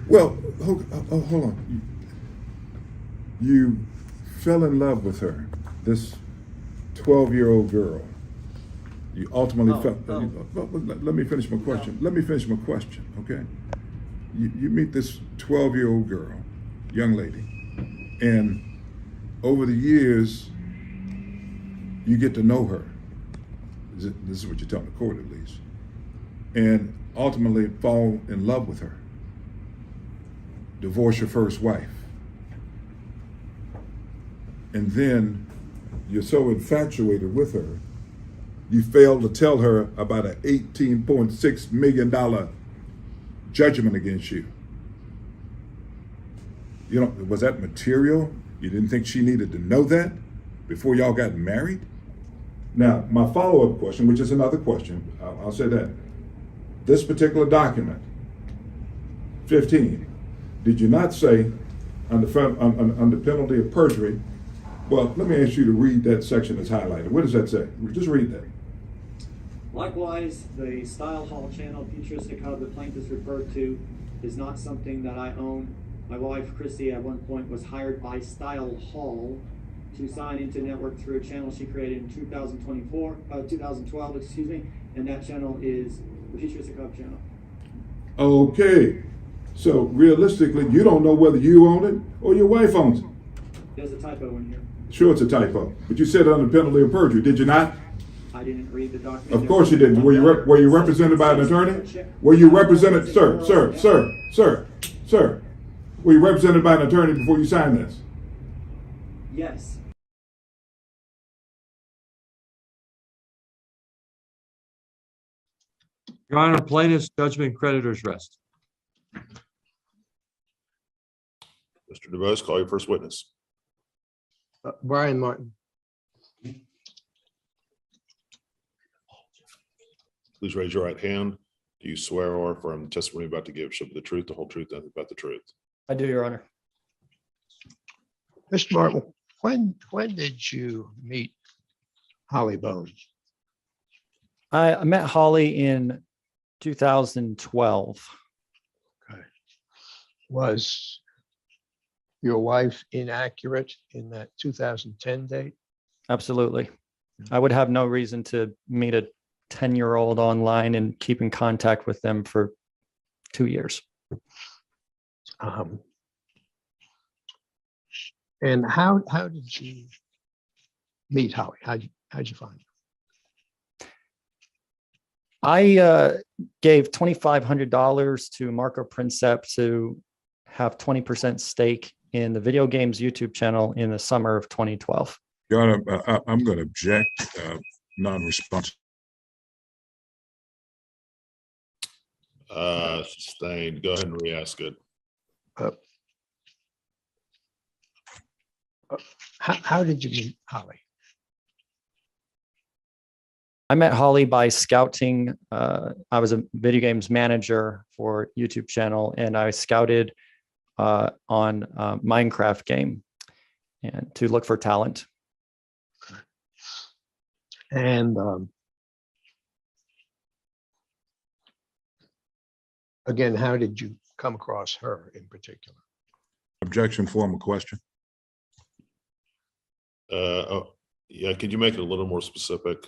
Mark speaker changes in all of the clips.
Speaker 1: Well, hold on. You fell in love with her, this 12-year-old girl. You ultimately fell. Let me finish my question. Let me finish my question, okay? You meet this 12-year-old girl, young lady, and over the years, you get to know her. This is what you're telling the court, at least. And ultimately fall in love with her. Divorce your first wife. And then you're so infatuated with her, you fail to tell her about an $18.6 million judgment against you. You know, was that material? You didn't think she needed to know that before y'all got married? Now, my follow-up question, which is another question, I'll say that. This particular document, 15, did you not say under penalty of perjury? Well, let me ask you to read that section that's highlighted. What does that say? Just read that.
Speaker 2: Likewise, the Style Hall channel, Futuristichub, the plaintiff referred to, is not something that I own. My wife, Chrissy, at one point was hired by Style Hall to sign into network through a channel she created in 2012, excuse me, and that channel is the Futuristichub channel.
Speaker 1: Okay, so realistically, you don't know whether you own it or your wife owns it.
Speaker 2: There's a typo in here.
Speaker 1: Sure, it's a typo, but you said it under penalty of perjury, did you not?
Speaker 2: I didn't read the document.
Speaker 1: Of course you didn't. Were you represented by an attorney? Were you represented, sir? Were you represented by an attorney before you signed this?
Speaker 2: Yes.
Speaker 3: Your Honor, plaintiff's judgment, creditors rest.
Speaker 4: Mr. DeVos, call your first witness.
Speaker 5: Brian Martin.
Speaker 4: Please raise your right hand. Do you swear or affirm the testimony you're about to give shall be the truth, the whole truth, and about the truth?
Speaker 6: I do, Your Honor.
Speaker 5: Mr. Martin, when did you meet Holly Bones?
Speaker 6: I met Holly in 2012.
Speaker 5: Okay. Was your wife inaccurate in that 2010 date?
Speaker 6: Absolutely. I would have no reason to meet a 10-year-old online and keep in contact with them for 2 years.
Speaker 5: And how did you meet Holly? How'd you find her?
Speaker 6: I gave $2,500 to Marco Princep to have 20% stake in the video games YouTube channel in the summer of 2012.
Speaker 1: Your Honor, I'm going to object, non-responsive.
Speaker 4: Sustained. Go ahead and re-ask it.
Speaker 5: How did you meet Holly?
Speaker 6: I met Holly by scouting. I was a video games manager for YouTube channel, and I scouted on a Minecraft game and to look for talent.
Speaker 5: And again, how did you come across her in particular?
Speaker 1: Objection, formal question.
Speaker 4: Yeah, could you make it a little more specific?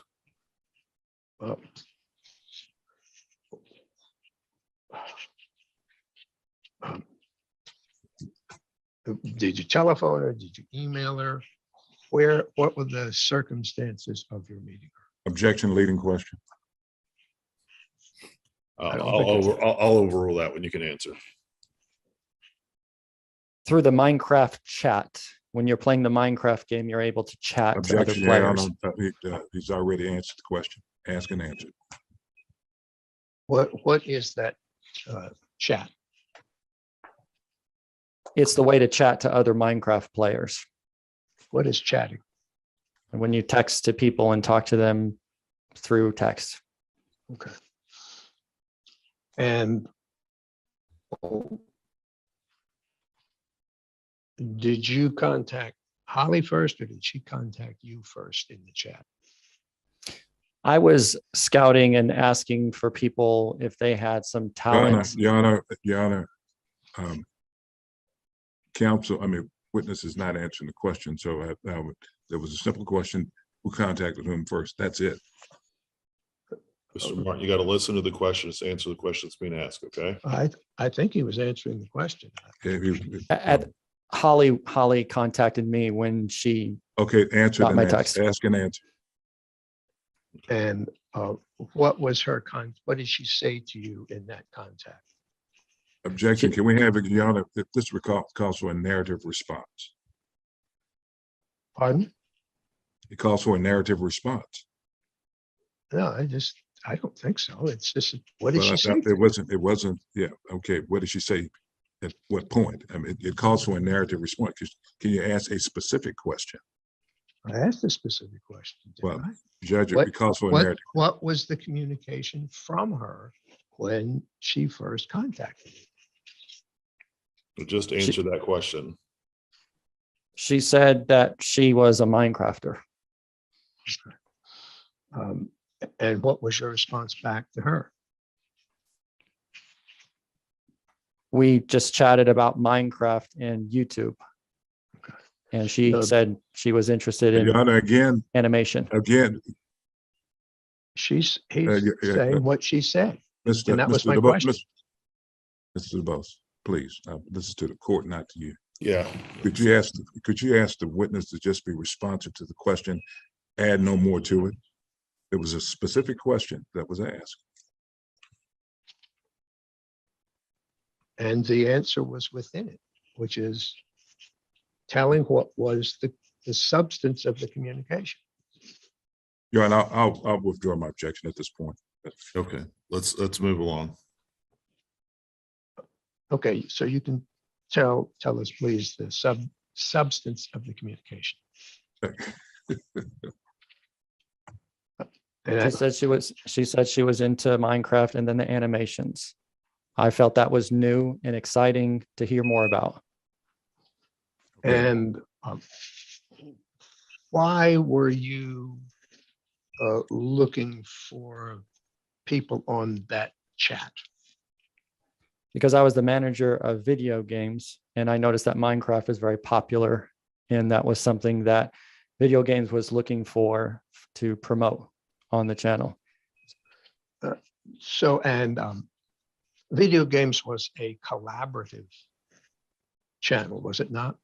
Speaker 5: Did you telephone her? Did you email her? What were the circumstances of your meeting her?
Speaker 1: Objection, leading question.
Speaker 4: I'll overrule that when you can answer.
Speaker 6: Through the Minecraft chat. When you're playing the Minecraft game, you're able to chat to other
Speaker 1: Objection, Your
Speaker 6: players.
Speaker 1: Honor. He's already answered the question. Ask and answer.
Speaker 5: What is that chat?
Speaker 6: It's the way to chat to other Minecraft players.
Speaker 5: What is chatting?
Speaker 6: And when you text to people and talk to them through text.
Speaker 5: Okay. And did you contact Holly first, or did she contact you first in the chat?
Speaker 6: I was scouting and asking for people if they had some talent.
Speaker 1: Your Honor, Counsel, witness is not answering the question, so there was a simple question, who contacted whom first? That's it.
Speaker 4: Mr. Martin, you got to listen to the questions, answer the questions being asked, okay?
Speaker 5: I think he was answering the question.
Speaker 6: Holly contacted me when she
Speaker 1: Okay, answer
Speaker 6: got
Speaker 1: and
Speaker 6: my
Speaker 1: answer.
Speaker 6: text.
Speaker 1: Ask and answer.
Speaker 5: And what was her what did she say to you in that contact?
Speaker 1: Objection, can we have, Your Honor, if this calls for a narrative response?
Speaker 5: Pardon?
Speaker 1: It calls for a narrative response.
Speaker 5: No, I don't think so. It's just, what did
Speaker 1: Well,
Speaker 5: she say?
Speaker 1: it wasn't, yeah, okay, what did she say? At what point? It calls for a narrative response. Can you ask a specific question?
Speaker 5: I asked a specific question,
Speaker 1: Well,
Speaker 5: didn't I?
Speaker 1: Judge, it calls for a narrative.
Speaker 5: What was the communication from her when she first contacted you?
Speaker 4: So just answer that question.
Speaker 6: She said that she was a Minecrafter.
Speaker 5: And what was your response back to her?
Speaker 6: We just chatted about Minecraft and YouTube. And she
Speaker 5: No.
Speaker 6: said she was interested in
Speaker 1: Your Honor, again,
Speaker 6: animation.
Speaker 5: He's
Speaker 1: yeah,
Speaker 5: saying what she said.
Speaker 1: Mr.
Speaker 5: And that was
Speaker 1: Mr.
Speaker 5: my
Speaker 1: DeBose,
Speaker 5: question.
Speaker 1: Mr. DeBose, please, this is to the court, not to you.
Speaker 4: Yeah.
Speaker 1: Could you ask the witness to just be responsive to the question, add no more to it? It was a specific question that was asked.
Speaker 5: And the answer was within it, which is telling what was the substance of the communication.
Speaker 1: Your Honor, I'll withdraw my objection at this point.
Speaker 4: Okay, let's move along.
Speaker 5: Okay, so you can tell us, please, the substance of the communication. And
Speaker 6: She said she was into Minecraft and then the animations. I felt that was new and exciting to hear more about.
Speaker 5: And why were you looking for people on that chat?
Speaker 6: Because I was the manager of video games and I noticed that Minecraft is very popular. And that was something that video games was looking for to promote on the channel.
Speaker 5: Video games was a collaborative channel, was it not?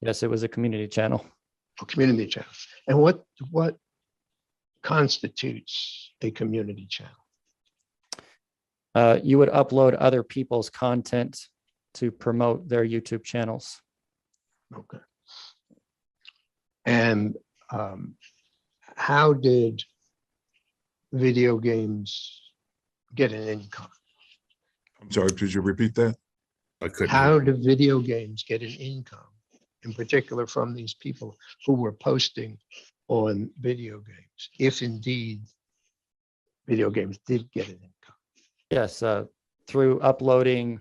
Speaker 6: Yes, it was a community channel.
Speaker 5: A community channel. And what constitutes a community channel?
Speaker 6: You would upload other people's content to promote their YouTube channels.
Speaker 5: Okay. And how did video games get an income?
Speaker 1: I'm sorry, could you repeat that?
Speaker 4: I couldn't.
Speaker 5: How do video games get an income, in particular from these people who were posting on video games, if indeed video games did get an income?
Speaker 6: Yes, through uploading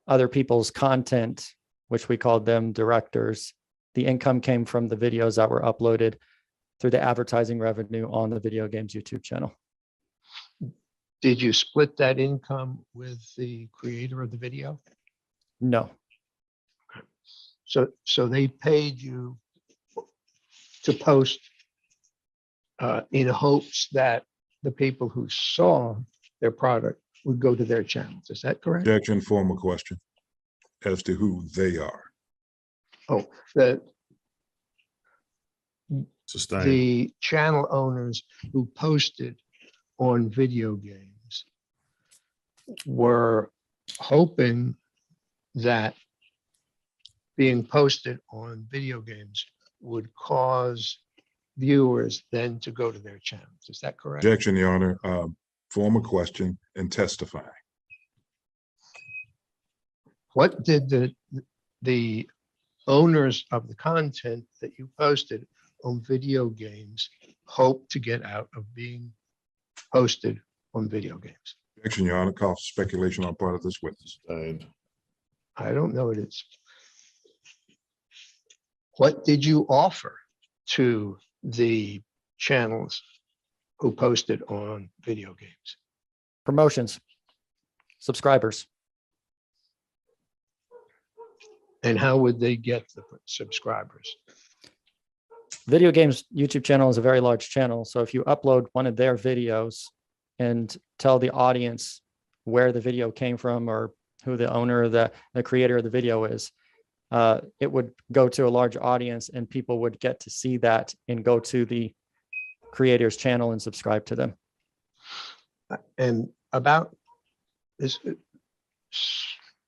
Speaker 6: other people's content, which we called them directors. The income came from the videos that were uploaded through the advertising revenue on the video games YouTube channel.
Speaker 5: Did you split that income with the creator of the video?
Speaker 6: No,
Speaker 5: So they paid you to post in hopes that the people who saw their product would go to their channels. Is that correct?
Speaker 1: Objection, formal question as to who they are.
Speaker 5: Oh,
Speaker 4: Sustained.
Speaker 5: the channel owners who posted on video games were hoping that being posted on video games would cause viewers then to go to their channels. Is that correct?
Speaker 1: Objection, Your Honor, formal question and testify.
Speaker 5: What did the owners of the content that you posted on video games hope to get out of being posted on video games?
Speaker 1: Objection, Your Honor, call for speculation on part of this witness.
Speaker 4: Sustained.
Speaker 5: I don't know what it's. What did you offer to the channels who posted on video games?
Speaker 6: promotions, subscribers.
Speaker 5: And how would they get the subscribers?
Speaker 6: Video Games YouTube channel is a very large channel. So if you upload one of their videos and tell the audience where the video came from or who the owner, the creator of the video is, it would go to a large audience and people would get to see that and go to the creator's channel and subscribe to them.
Speaker 5: And about this,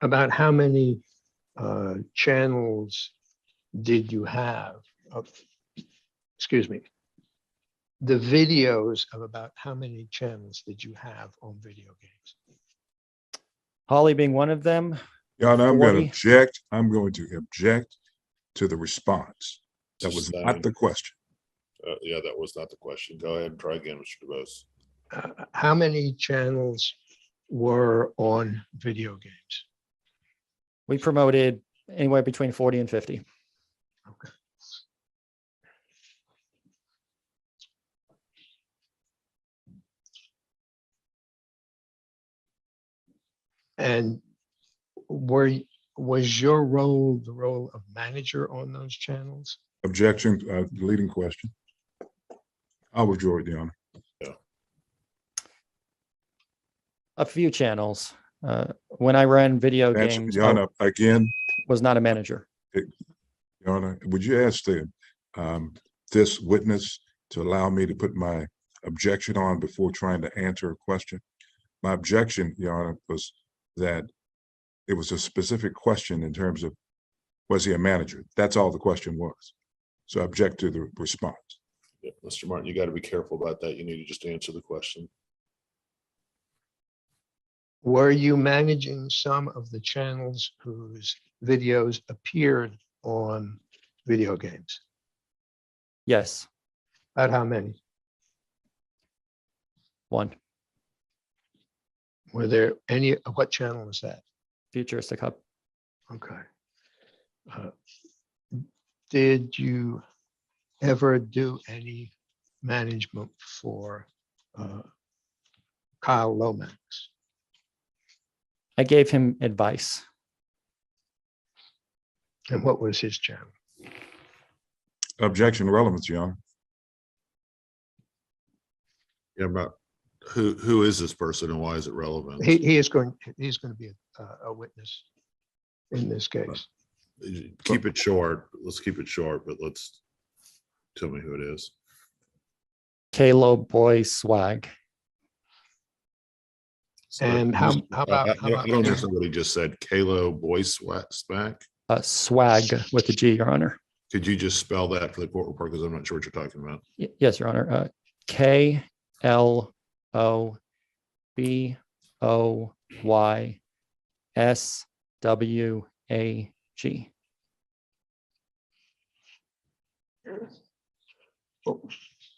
Speaker 5: about how many channels did you have of, excuse me, the videos of about how many channels did you have on video games?
Speaker 6: Holly being one of them.
Speaker 1: Your Honor, I'm going
Speaker 6: 40.
Speaker 1: to object. I'm going to object to the response. That was not the question.
Speaker 4: Yeah, that was not the question. Go ahead and try again, Mr. DeBose.
Speaker 5: How many channels were on video games?
Speaker 6: We promoted anywhere between 40 and 50.
Speaker 5: Okay. And was your role the role of manager on those channels?
Speaker 1: Objection, leading question. I'll withdraw it, Your Honor.
Speaker 6: A few channels. When I ran video
Speaker 1: Answer,
Speaker 6: games,
Speaker 1: Your
Speaker 6: I
Speaker 1: Honor, again,
Speaker 6: was not a manager.
Speaker 1: Your Honor, would you ask this witness to allow me to put my objection on before trying to answer a question? My objection, Your Honor, was that it was a specific question in terms of, was he a manager? That's all the question was. So I object to the response.
Speaker 4: Yeah, Mr. Martin, you got to be careful about that. You need to just answer the question.
Speaker 5: Were you managing some of the channels whose videos appeared on video games?
Speaker 6: Yes,
Speaker 5: About how many?
Speaker 6: one.
Speaker 5: Were there any, what channel was that?
Speaker 6: Futuristic Hub.
Speaker 5: Okay. Did you ever do any management for Kyle Lomax?
Speaker 6: I gave him advice.
Speaker 5: And what was his channel?
Speaker 1: Objection relevance, Your Honor.
Speaker 4: Yeah, about who is this person and why is it relevant?
Speaker 5: He's going to be a witness in this case.
Speaker 4: Keep it short. Let's keep it short, but let's tell me who it is.
Speaker 6: Kalo Boy Swag.
Speaker 5: And how about
Speaker 4: I don't understand what he just said. Kalo Boy Swag.
Speaker 6: Swag with a G, Your Honor.
Speaker 4: Could you just spell that for the court report? Because I'm not sure what you're talking about.
Speaker 6: Yes, Your Honor. KLOBOYSWAG.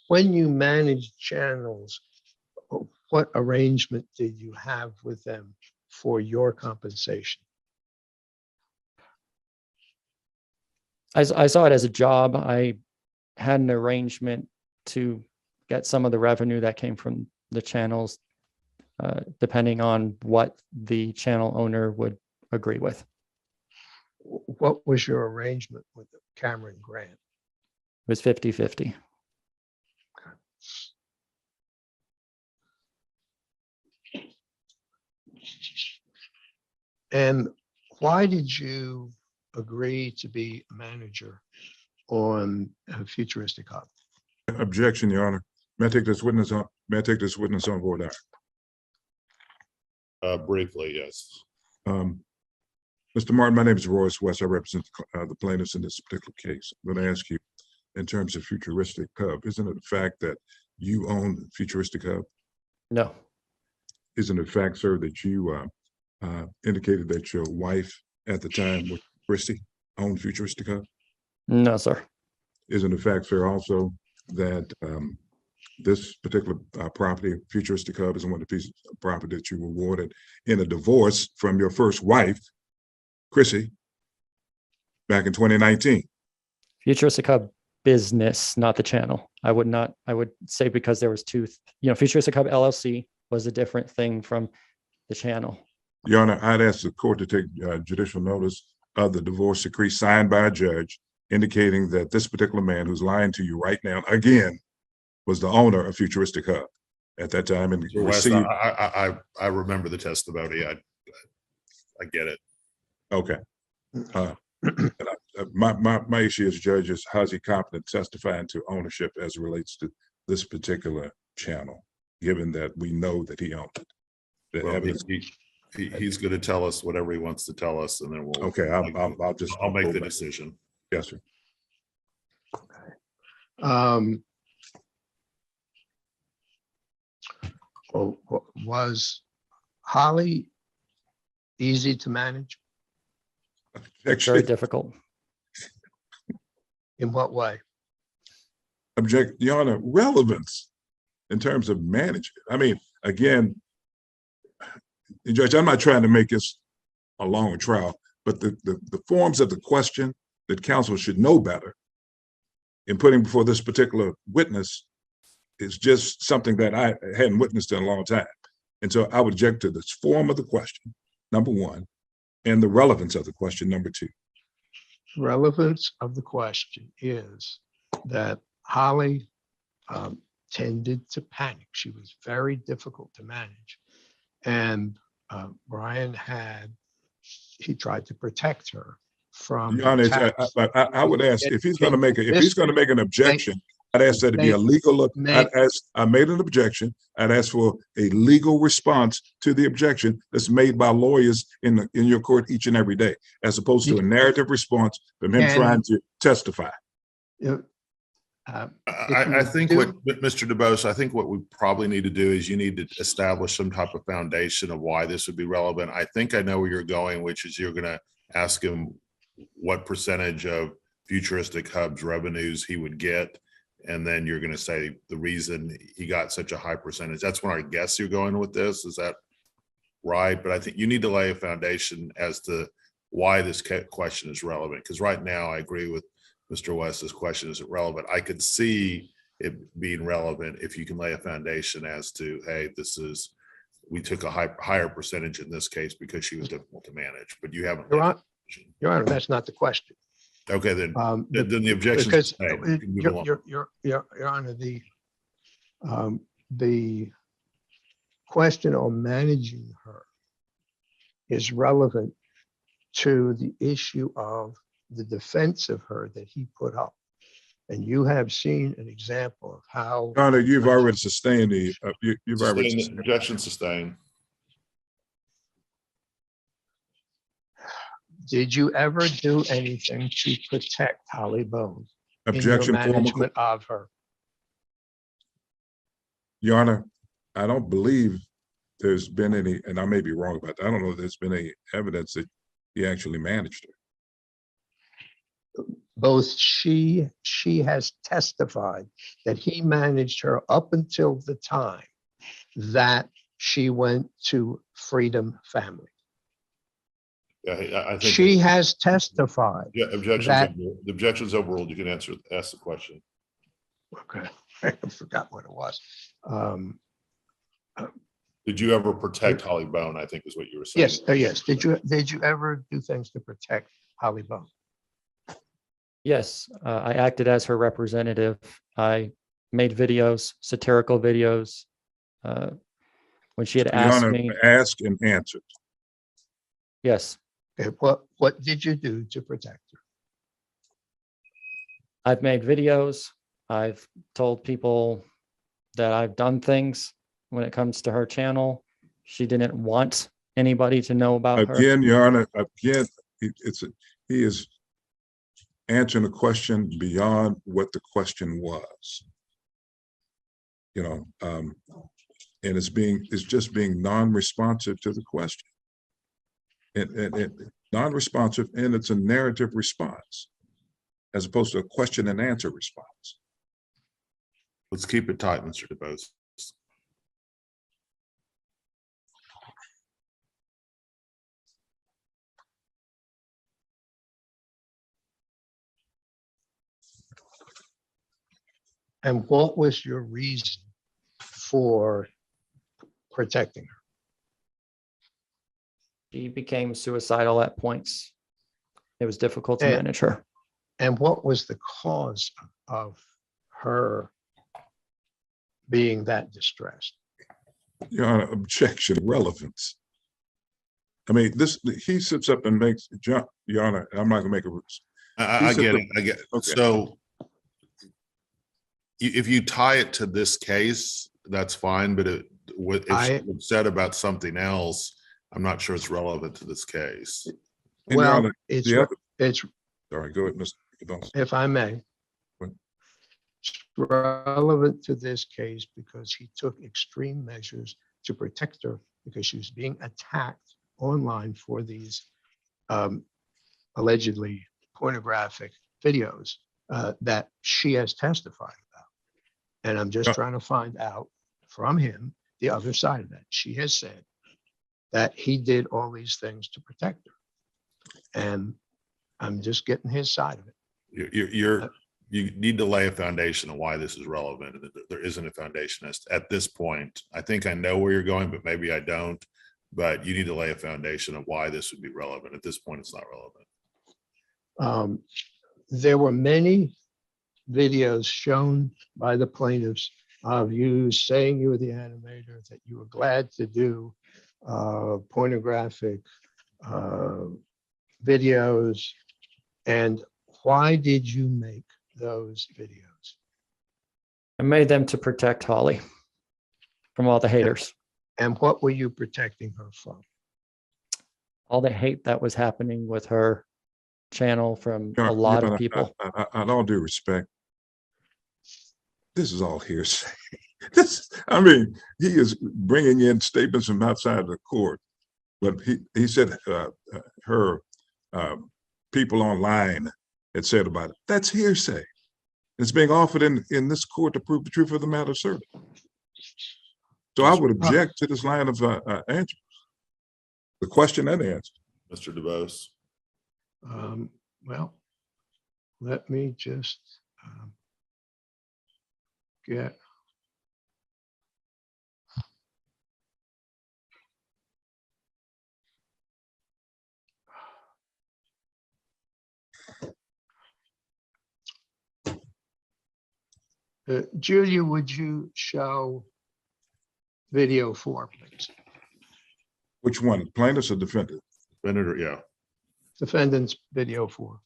Speaker 5: When you manage channels, what arrangement did you have with them for your compensation?
Speaker 6: I saw it as a job. I had an arrangement to get some of the revenue that came from the channels, depending on what the channel owner would agree with.
Speaker 5: What was your arrangement with Cameron Grant?
Speaker 6: It was 50-50.
Speaker 5: And why did you agree to be a manager on Futuristic Hub?
Speaker 1: Objection, Your Honor. May I take this witness on? May I take this witness on board now?
Speaker 4: Briefly, yes.
Speaker 1: Mr. Martin, my name is Royce West. I represent the plaintiffs in this particular case. I'm going to ask you, in terms of Futuristic Hub, isn't it the fact that you own Futuristic Hub?
Speaker 6: No,
Speaker 1: Isn't it a fact, sir, that you indicated that your wife at the time, with Christy, owned Futuristic Hub?
Speaker 6: no, sir.
Speaker 1: Isn't it a fact, sir, also that this particular property, Futuristic Hub, is one of the pieces of property that you were awarded in a divorce from your first wife, Chrissy, back in 2019?
Speaker 6: Futuristic Hub business, not the channel. I would say, because there was two, Futuristic Hub LLC was a different thing from the channel.
Speaker 1: Your Honor, I'd ask the court to take judicial notice of the divorce decree signed by a judge indicating that this particular man who's lying to you right now, again, was the owner of Futuristic Hub at that time and
Speaker 4: Mr. West,
Speaker 1: received.
Speaker 4: I remember the testimony. I get it.
Speaker 1: Okay. My issue as judge is how's he competent testifying to ownership as it relates to this particular channel, given that we know that he owned it. The
Speaker 4: Well,
Speaker 1: evidence.
Speaker 4: he's going to tell us whatever he wants to tell us, and then we'll.
Speaker 1: Okay, I'll
Speaker 4: make
Speaker 1: go
Speaker 4: the
Speaker 1: back.
Speaker 4: decision.
Speaker 1: Yes, sir.
Speaker 5: Well, was Holly easy to manage?
Speaker 6: Very
Speaker 1: Actually,
Speaker 6: difficult.
Speaker 5: In what way?
Speaker 1: Your Honor, relevance in terms of management. I mean, again, Judge, I'm not trying to make this a longer trial, but the forms of the question that counsel should know better in putting before this particular witness is just something that I hadn't witnessed in a long time. And so I would object to this form of the question, number one, and the relevance of the question, number two.
Speaker 5: Relevance of the question is that Holly tended to panic. She was very difficult to manage. And Brian he tried to protect her from
Speaker 1: Your Honor,
Speaker 5: attacks.
Speaker 1: I would ask if he's going to make an objection, I'd ask that it be a legal. I made an objection. I'd ask for a legal response to the objection that's made by lawyers in your court each and every day, as opposed to a narrative response from him trying to testify.
Speaker 4: I think Mr. DeBose, I think what we probably need to do is you need to establish some type of foundation of why this would be relevant. I think I know where you're going, which is you're going to ask him what percentage of Futuristic Hub's revenues he would get. And then you're going to say the reason he got such a high percentage. That's when I guess you're going with this. Is that right? But I think you need to lay a foundation as to why this question is relevant. Because right now I agree with Mr. West's question isn't relevant. I could see it being relevant if you can lay a foundation as to, hey, we took a higher percentage in this case because she was difficult to manage, but you haven't.
Speaker 5: Your Honor, that's not the question.
Speaker 4: Okay, then the objection.
Speaker 5: Because Your Honor, the question on managing her is relevant to the issue of the defense of her that he put up. And you have seen an example of how.
Speaker 1: Your Honor, you've already sustained the,
Speaker 4: Objection sustained.
Speaker 5: Did you ever do anything to protect Holly Bone in your
Speaker 1: objection
Speaker 5: management of her?
Speaker 1: Your Honor, I don't believe there's been any, and I may be wrong about that. I don't know if there's been any evidence that he actually managed her.
Speaker 5: Both she has testified that he managed her up until the time that she went to Freedom Family.
Speaker 4: Yeah, I think
Speaker 5: She has testified.
Speaker 4: Yeah, the objection's overruled. You can ask the question.
Speaker 5: Okay, I forgot what it was.
Speaker 4: Did you ever protect Holly Bone? I think is what you were saying.
Speaker 5: Yes. Did you ever do things to protect Holly Bone?
Speaker 6: Yes, I acted as her representative. I made videos, satirical videos. When she had asked me,
Speaker 1: asked and answered.
Speaker 6: Yes.
Speaker 5: Okay, what did you do to protect her?
Speaker 6: I've made videos. I've told people that I've done things when it comes to her channel. She didn't want anybody to know about her.
Speaker 1: Again, Your Honor, again, he is answering a question beyond what the question was. And it's just being non-responsive to the question. And non-responsive, and it's a narrative response as opposed to a question and answer response.
Speaker 4: Let's keep it tight, Mr. DeBose.
Speaker 5: And what was your reason for protecting her?
Speaker 6: She became suicidal at points. It was difficult to
Speaker 5: And-
Speaker 6: manage her.
Speaker 5: And what was the cause of her being that distressed?
Speaker 1: Your Honor, objection, relevance. I mean, he sits up and makes, Your Honor, I'm not gonna make a.
Speaker 4: I get it. I get it.
Speaker 1: Okay.
Speaker 4: So if you tie it to this case, that's fine, but if she had said about something else, I'm not sure it's relevant to this case.
Speaker 1: And Your
Speaker 5: Well,
Speaker 1: Honor,
Speaker 5: it's,
Speaker 1: the other,
Speaker 5: it's,
Speaker 1: sorry, go ahead, Mr. Gonzalez.
Speaker 5: if I may,
Speaker 1: What?
Speaker 5: it's relevant to this case because he took extreme measures to protect her because she was being attacked online for these allegedly pornographic videos that she has testified about. And I'm just
Speaker 1: Yeah.
Speaker 5: trying to find out from him the other side of that. She has said that he did all these things to protect her. And I'm just getting his side of it.
Speaker 4: You need to lay a foundation of why this is relevant. And there isn't a foundation at this point. I think I know where you're going, but maybe I don't. But you need to lay a foundation of why this would be relevant. At this point, it's not relevant.
Speaker 5: There were many videos shown by the plaintiffs of you saying you were the animator, that you were glad to do pornographic videos. And why did you make those videos?
Speaker 6: I made them to protect Holly from all the haters,
Speaker 5: And what were you protecting her from?
Speaker 6: all the hate that was happening with her channel from a
Speaker 1: Your
Speaker 6: lot
Speaker 1: Honor,
Speaker 6: of people.
Speaker 1: I'd all due respect. This is all hearsay. I mean, he is bringing in statements from outside the court, but he said her people online had said about it. That's hearsay. It's being offered in this court to prove the truth of the matter asserted. So I would object to this line of answer. The question and answer.
Speaker 4: Mr. DeBose.
Speaker 5: Well, let me just get. Julia, would you show video 4, please?
Speaker 1: Which one, plaintiffs or defendant?
Speaker 4: Senator, yeah,
Speaker 5: Defendant's video 4.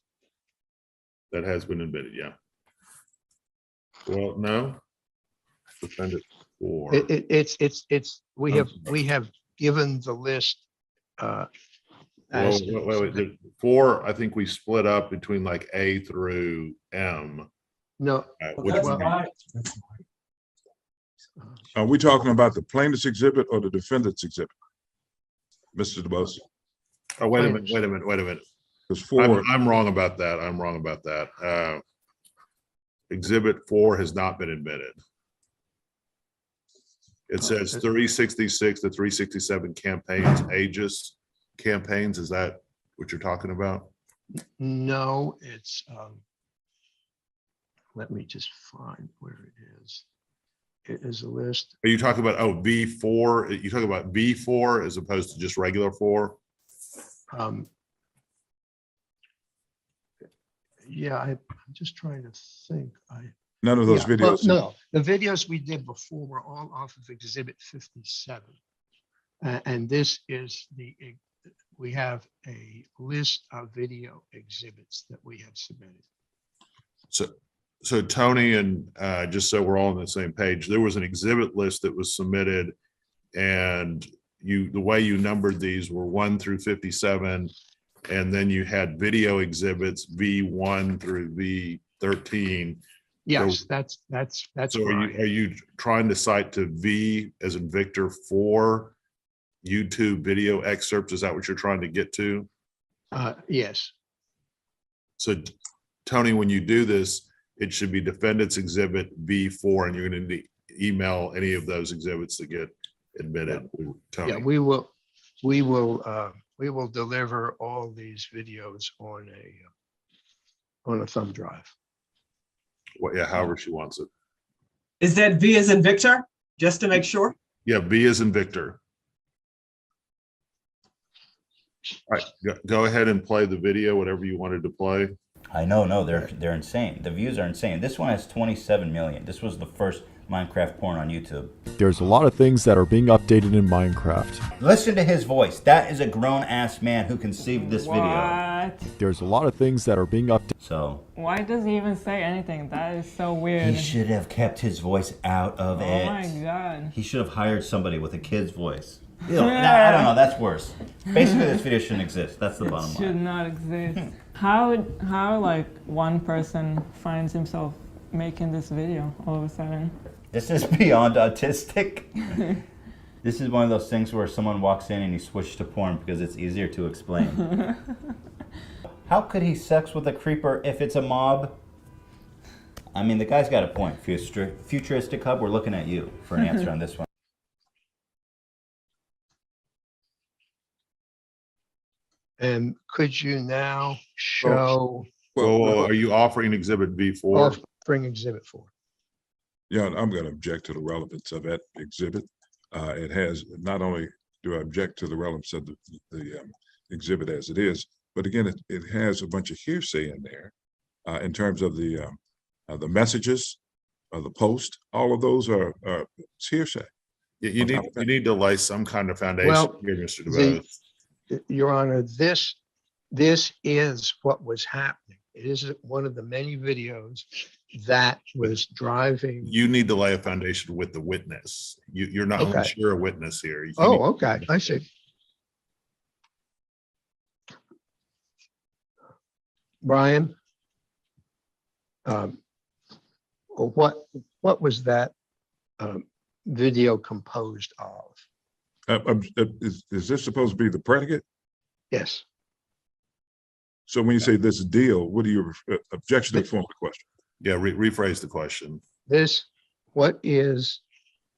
Speaker 4: that has been admitted, yeah. Well, no. Defendant 4.
Speaker 5: We have given the list. As
Speaker 4: Wait. 4, I think we split up between like A through M.
Speaker 5: no,
Speaker 4: Which
Speaker 5: well,
Speaker 4: one?
Speaker 1: Are we talking about the plaintiff's exhibit or the defendant's exhibit? Mr. DeBose?
Speaker 4: Oh, wait a minute.
Speaker 1: Because 4,
Speaker 4: I'm wrong about that. Exhibit 4 has not been admitted. It says 366 to 367 campaigns. Is that what you're talking about?
Speaker 5: no, it's let me just find where it is. It is a list.
Speaker 4: Are you talking about, V4? You talking about V4 as opposed to just regular 4?
Speaker 5: Yeah, I'm just trying to think.
Speaker 1: none of those
Speaker 5: Yeah, well,
Speaker 1: videos.
Speaker 5: no, the videos we did before were all off of Exhibit 57. And this is we have a list of video exhibits that we have submitted.
Speaker 4: So Tony, and just so we're all on the same page, there was an exhibit list that was submitted, and the way you numbered these were 1 through 57, and then you had video exhibits V1 through V13.
Speaker 5: Yes, that's
Speaker 4: So
Speaker 5: right.
Speaker 4: are you trying to cite to V as in Victor 4 YouTube video excerpts? Is that what you're trying to get to?
Speaker 5: Yes,
Speaker 4: So Tony, when you do this, it should be defendant's exhibit V4, and you're going to email any of those exhibits that get admitted. Tony.
Speaker 5: yeah, we will deliver all these videos on a thumb drive.
Speaker 4: Yeah, however she wants it.
Speaker 7: Is that V as in Victor? Just to make sure?
Speaker 4: Yeah, V as in Victor. All right, go ahead and play the video, whatever you wanted to play.
Speaker 8: I know, no, they're insane. The views are insane. This one has 27 million. This was the first Minecraft porn on YouTube.
Speaker 9: There's a lot of things that are being updated in Minecraft.
Speaker 8: Listen to his voice. That is a grown-ass man who conceived this video.
Speaker 10: What?
Speaker 9: There's a lot of things that are being updated.
Speaker 8: So
Speaker 10: Why does he even say anything? That is so weird.
Speaker 8: he should have kept his voice out of
Speaker 10: Oh
Speaker 8: it.
Speaker 10: my god.
Speaker 8: He should have hired somebody with a kid's voice. Ew, I don't know, that's worse. Basically, this video shouldn't exist. That's the bottom
Speaker 10: Should
Speaker 8: line.
Speaker 10: not exist. How like one person finds himself making this video all of a sudden?
Speaker 8: This is beyond autistic. This is one of those things where someone walks in and you switch to porn because it's easier to explain. How could he sex with a creeper if it's a mob? I mean, the guy's got a point. Futuristichub, we're looking at you for an answer on this one.
Speaker 5: And could you now show
Speaker 4: Well, are you offering Exhibit V4?
Speaker 5: offering exhibit 4?
Speaker 1: Yeah, I'm going to object to the relevance of that exhibit. It has, not only do I object to the relevance of the exhibit as it is, but again, it has a bunch of hearsay in there in terms of the messages, the post. All of those are it's hearsay.
Speaker 4: You need to lay some kind of foundation
Speaker 5: Well,
Speaker 4: here, Mr. DeBose.
Speaker 5: Your Honor, this is what was happening. It is one of the many videos that was driving.
Speaker 4: You need to lay a foundation with the witness. You're not
Speaker 5: Okay.
Speaker 4: you're a witness here. You
Speaker 5: Oh,
Speaker 4: need-
Speaker 5: okay, I see. Brian, what was that video composed of?
Speaker 1: Is this supposed to be the predicate?
Speaker 5: Yes.
Speaker 1: So when you say this deal, what do you objection to the form of the question?
Speaker 4: Yeah, rephrase the question.
Speaker 5: What is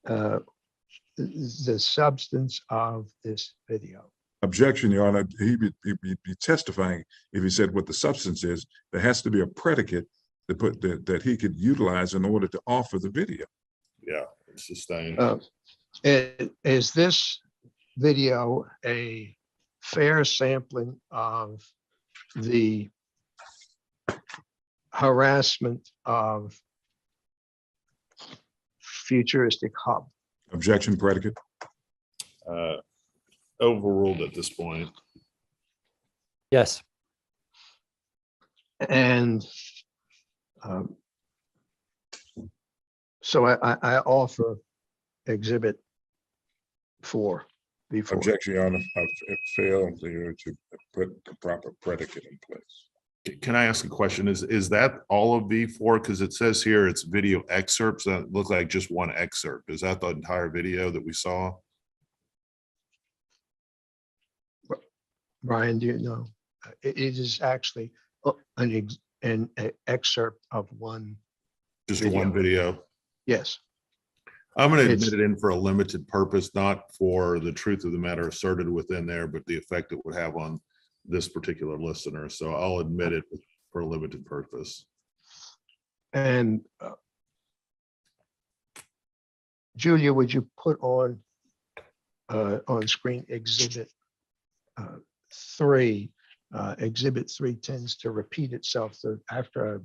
Speaker 5: the substance of this video?
Speaker 1: Objection, Your Honor. He'd be testifying if he said what the substance is. There has to be a predicate that he could utilize in order to offer the video.
Speaker 4: Yeah, sustained.
Speaker 5: Is this video a fair sampling of the harassment of Futuristichub?
Speaker 1: Objection, predicate.
Speaker 4: Overruled at this point.
Speaker 6: Yes.
Speaker 5: And so I offer exhibit 4 before.
Speaker 1: Objection, Your Honor. I've failed to put the proper predicate in place.
Speaker 4: Can I ask a question? Is that all of V4? Because it says here it's video excerpts that look like just one excerpt. Is that the entire video that we saw?
Speaker 5: Brian, do you know? It is actually an excerpt of one.
Speaker 4: Just
Speaker 5: Video.
Speaker 4: one video?
Speaker 5: Yes.
Speaker 4: I'm going to
Speaker 5: It's-
Speaker 4: admit it in for a limited purpose, not for the truth of the matter asserted within there, but the effect it would have on this particular listener. So I'll admit it for a limited purpose.
Speaker 5: And Julia, would you put on screen exhibit 3? Exhibit 3 tends to repeat itself. So after a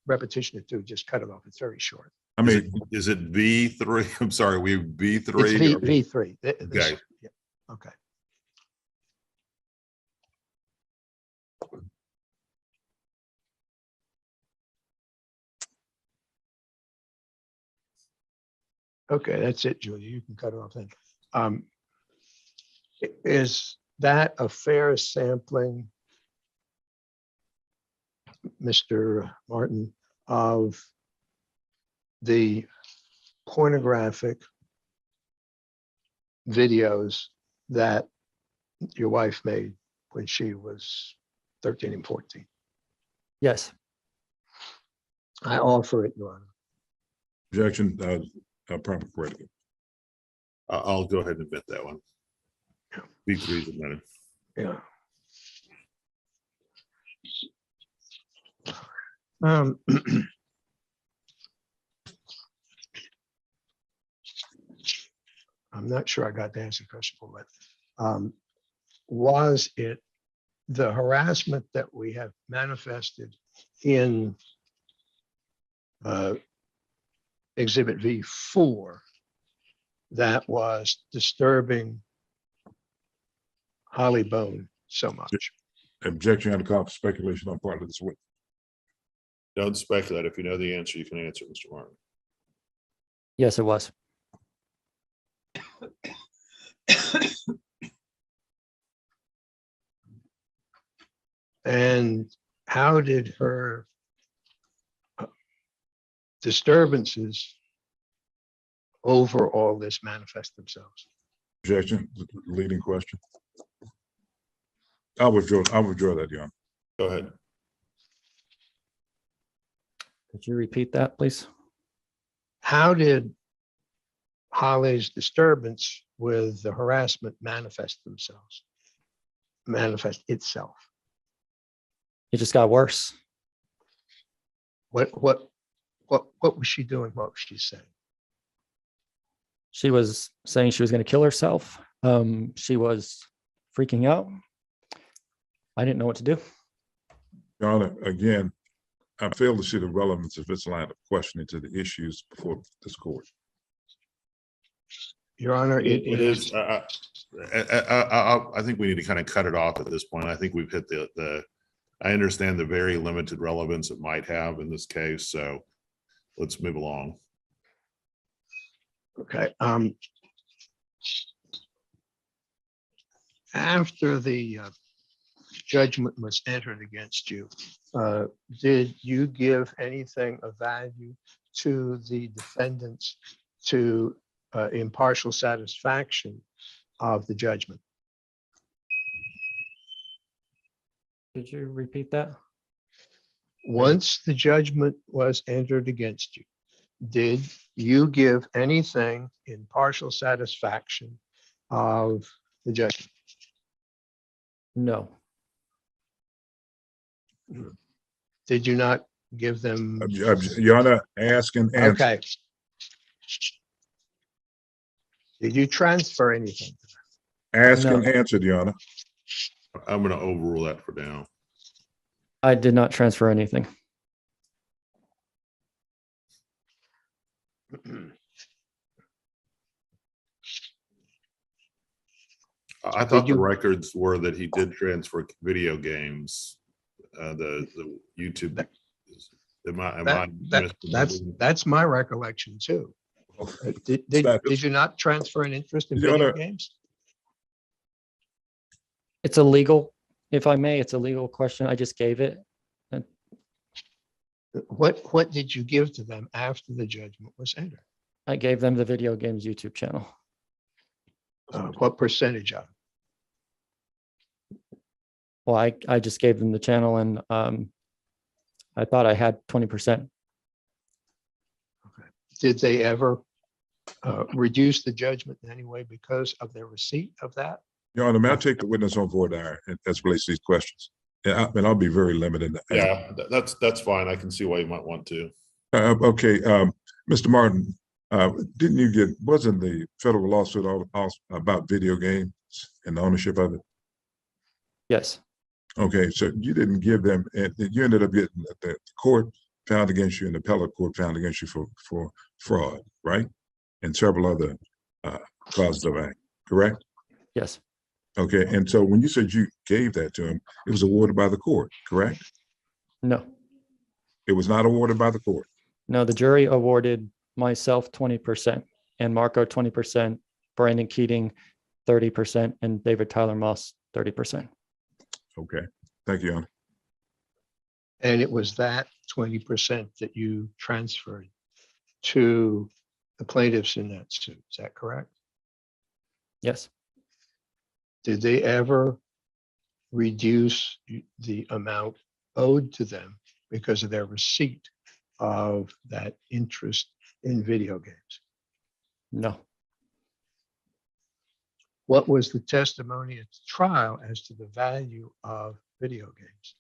Speaker 5: repetition or two, just cut it off. It's very short.
Speaker 1: I mean,
Speaker 4: Is it V3? I'm sorry, we
Speaker 5: It's
Speaker 4: V3?
Speaker 5: V3.
Speaker 4: Okay.
Speaker 5: Yeah, okay. Okay, that's it, Julia. You can cut it off then. Is that a fair sampling, Mr. Martin, of the pornographic videos that your wife made when she was 13 and 14?
Speaker 6: Yes.
Speaker 5: I offer it, Your Honor.
Speaker 1: objection, proper predicate.
Speaker 4: I'll go ahead and admit that one. V3 is admitted.
Speaker 5: Yeah. I'm not sure I got the answer to the question, but was it the harassment that we have manifested in Exhibit V4 that was disturbing Holly Bone so much?
Speaker 1: Objection on the call for speculation on part of this witness.
Speaker 4: Don't speculate. If you know the answer, you can answer, Mr. Martin.
Speaker 6: Yes, it was.
Speaker 5: And how did her disturbances over all this manifest themselves?
Speaker 1: Objection, leading question. I withdraw that, Your Honor.
Speaker 4: Go ahead.
Speaker 6: Could you repeat that, please?
Speaker 5: How did Holly's disturbance with the harassment manifest itself?
Speaker 6: It just got worse.
Speaker 5: What was she doing? What was she saying?
Speaker 6: She was saying she was going to kill herself. She was freaking out. I didn't know what to do.
Speaker 1: Your Honor, again, I fail to see the relevance of this line of questioning to the issues before this court.
Speaker 5: Your Honor, it is.
Speaker 4: I think we need to kind of cut it off at this point. I think we've hit I understand the very limited relevance it might have in this case, so let's move along.
Speaker 5: Okay. After the judgment was entered against you, did you give anything of value to the defendants to impartial satisfaction of the judgment?
Speaker 6: Could you repeat that?
Speaker 5: Once the judgment was entered against you, did you give anything in partial satisfaction of the judgment?
Speaker 6: No.
Speaker 5: Did you not give them?
Speaker 1: Your Honor, ask and answer.
Speaker 5: Okay. Did you transfer anything?
Speaker 1: Ask
Speaker 6: No.
Speaker 1: and answer, Your Honor.
Speaker 4: I'm going to overrule that for now.
Speaker 6: I did not transfer anything.
Speaker 4: I thought the records were that he did transfer video games. The YouTube.
Speaker 5: That's my recollection too. Did you not transfer an interest in video games?
Speaker 6: It's illegal, if I may. It's a legal question. I just gave it.
Speaker 5: What did you give to them after the judgment was entered?
Speaker 6: I gave them the video games YouTube channel.
Speaker 5: What percentage of it?
Speaker 6: Well, I just gave them the channel, and I thought I had 20%.
Speaker 5: Okay. Did they ever reduce the judgment in any way because of their receipt of that?
Speaker 1: Your Honor, may I take the witness on board as relates to these questions? Yeah, I'll be very limited.
Speaker 4: Yeah, that's fine. I can see why you might want to.
Speaker 1: Okay, Mr. Martin, wasn't the federal lawsuit all about video games and the ownership of it?
Speaker 6: Yes.
Speaker 1: Okay, so you didn't give them, and you ended up getting the court found against you and the appellate court found against you for fraud, right? And several other causes of act, correct?
Speaker 6: Yes.
Speaker 1: Okay, and so when you said you gave that to him, it was awarded by the court, correct?
Speaker 6: No.
Speaker 1: It was not awarded by the court.
Speaker 6: No, the jury awarded myself 20% and Marco 20%, Brandon Keating 30%, and David Tyler Moss 30%.
Speaker 1: Okay, thank you, Your Honor.
Speaker 5: And it was that 20% that you transferred to the plaintiffs in that suit. Is that correct?
Speaker 6: Yes.
Speaker 5: Did they ever reduce the amount owed to them because of their receipt of that interest in video games?
Speaker 6: No.
Speaker 5: What was the testimony at the trial as to the value of video games?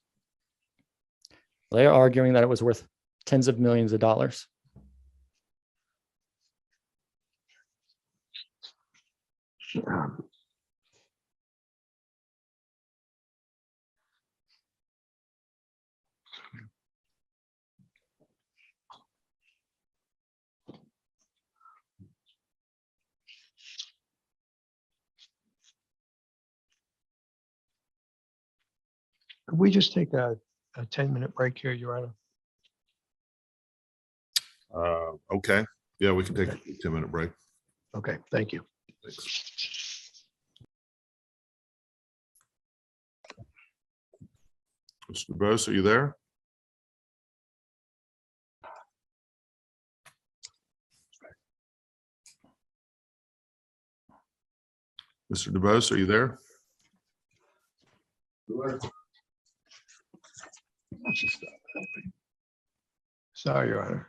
Speaker 6: They are arguing that it was worth tens of millions of dollars.
Speaker 5: Could we just take a 10-minute break here, Your Honor?
Speaker 4: Okay, yeah, we can take a 10-minute break.
Speaker 5: Okay, thank you.
Speaker 4: Thanks. Mr. DeBose, are you there? Mr. DeBose, are you there?
Speaker 5: Sorry, Your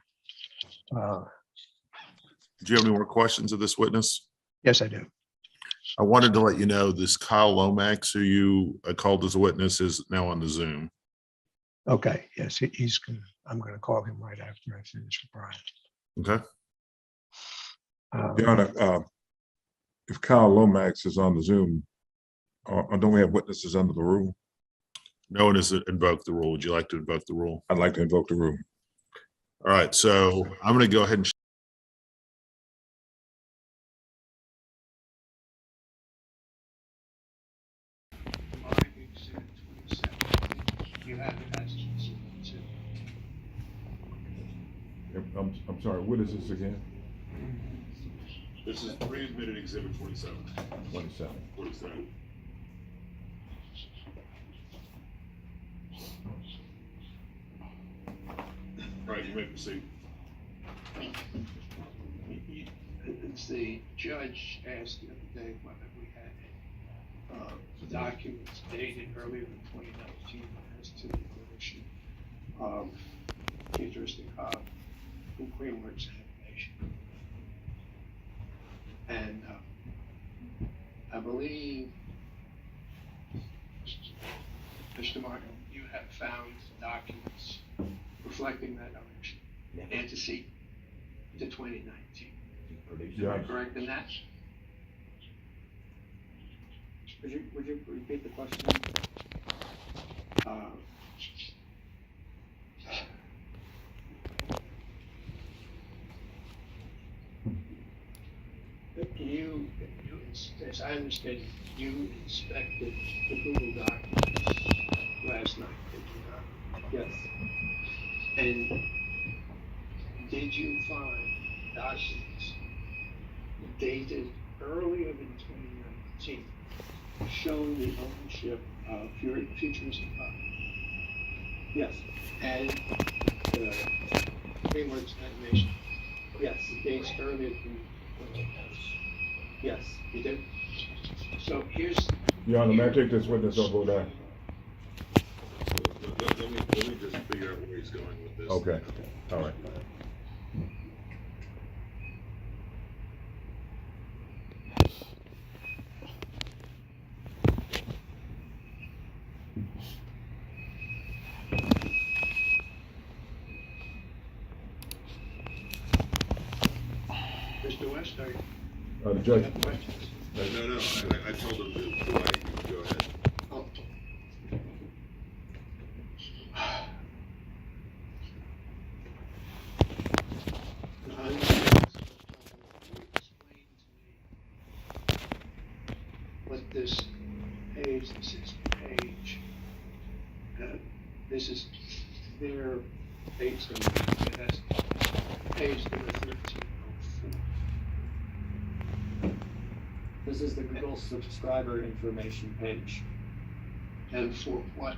Speaker 5: Honor.
Speaker 4: Do you have any more questions of this witness?
Speaker 5: Yes, I do.
Speaker 4: I wanted to let you know this Kyle Lomax, who you called as a witness, is now on the Zoom.
Speaker 5: Okay, yes, he's gonna, I'm gonna call him right after I finish with Brian.
Speaker 4: Okay.
Speaker 1: Your Honor, if Kyle Lomax is on the Zoom, don't we have witnesses under the rule?
Speaker 4: No one has invoked the rule. Would you like to invoke the rule?
Speaker 1: I'd like to invoke the rule.
Speaker 4: All right, so I'm going to go ahead and
Speaker 5: You have it as
Speaker 1: I'm sorry, what is this again?
Speaker 4: This is pre-admitted exhibit 47.
Speaker 1: 27.
Speaker 4: 47. All right, you may proceed.
Speaker 5: It's the judge asked the other day whether we had documents dated earlier than 2019 as to the omission of Futuristichub from Creamworks animation. And I believe, Mr. Martin, you have found documents reflecting that omission, antecedent to 2019. Am I correct in that?
Speaker 2: Would you repeat the question?
Speaker 5: You, as I understand, you inspected the Google documents last night, did you not?
Speaker 2: Yes.
Speaker 5: And did you find documents dated earlier than 2019 showing the ownership of Futuristichub?
Speaker 2: Yes.
Speaker 5: And the Creamworks animation?
Speaker 2: Yes.
Speaker 5: Dates earlier than
Speaker 2: Yes.
Speaker 5: you did? So here's.
Speaker 1: Your Honor, may I take this witness on vote aye?
Speaker 4: Let me just figure out where he's going with this.
Speaker 1: Okay, all right.
Speaker 5: Mr. West, are you?
Speaker 1: The judge,
Speaker 5: Questions?
Speaker 4: No, I told him to go ahead.
Speaker 5: Oh. What this page, this is their page number, that's page number 1304.
Speaker 2: This is the Google subscriber information page.
Speaker 5: And for what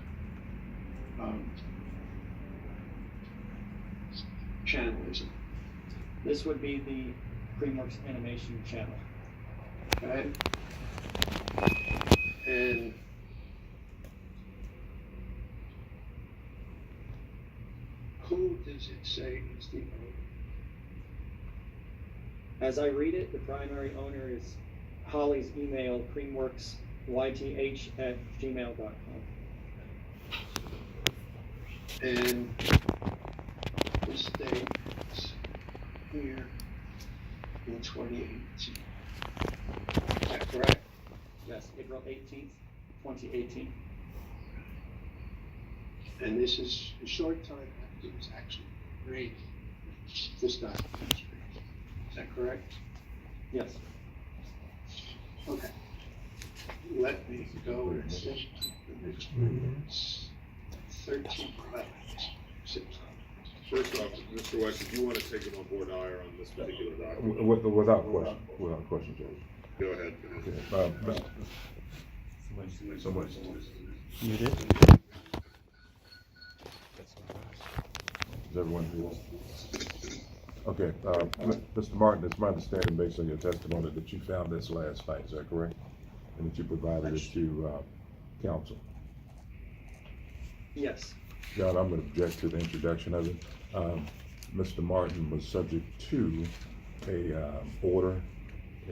Speaker 5: channel is it?
Speaker 2: This would be the Creamworks animation channel.
Speaker 5: Okay. And who does it say is the owner?
Speaker 2: As I read it, the primary owner is Holly's email, creamworksyth@gmail.com.
Speaker 5: And this date is here in 2018. Is that correct?
Speaker 2: Yes, April 18th, 2018.
Speaker 5: And this is a short time after it was actually created. This document was created. Is that correct?
Speaker 2: Yes.
Speaker 5: Okay. Let me go and see the next witness. 1311.
Speaker 4: First off, Mr. West, if you want to take him on board hire on this particular document,
Speaker 1: Without question, Judge.
Speaker 4: go ahead.
Speaker 1: Okay, so much.
Speaker 6: Muted.
Speaker 1: Is everyone here? Okay, Mr. Martin, it's my understanding based on your testimony that you found this last night, is that correct? And that you provided it to, council?
Speaker 2: Yes.
Speaker 1: John, I'm going to object to the introduction of it. Mr. Martin was subject to a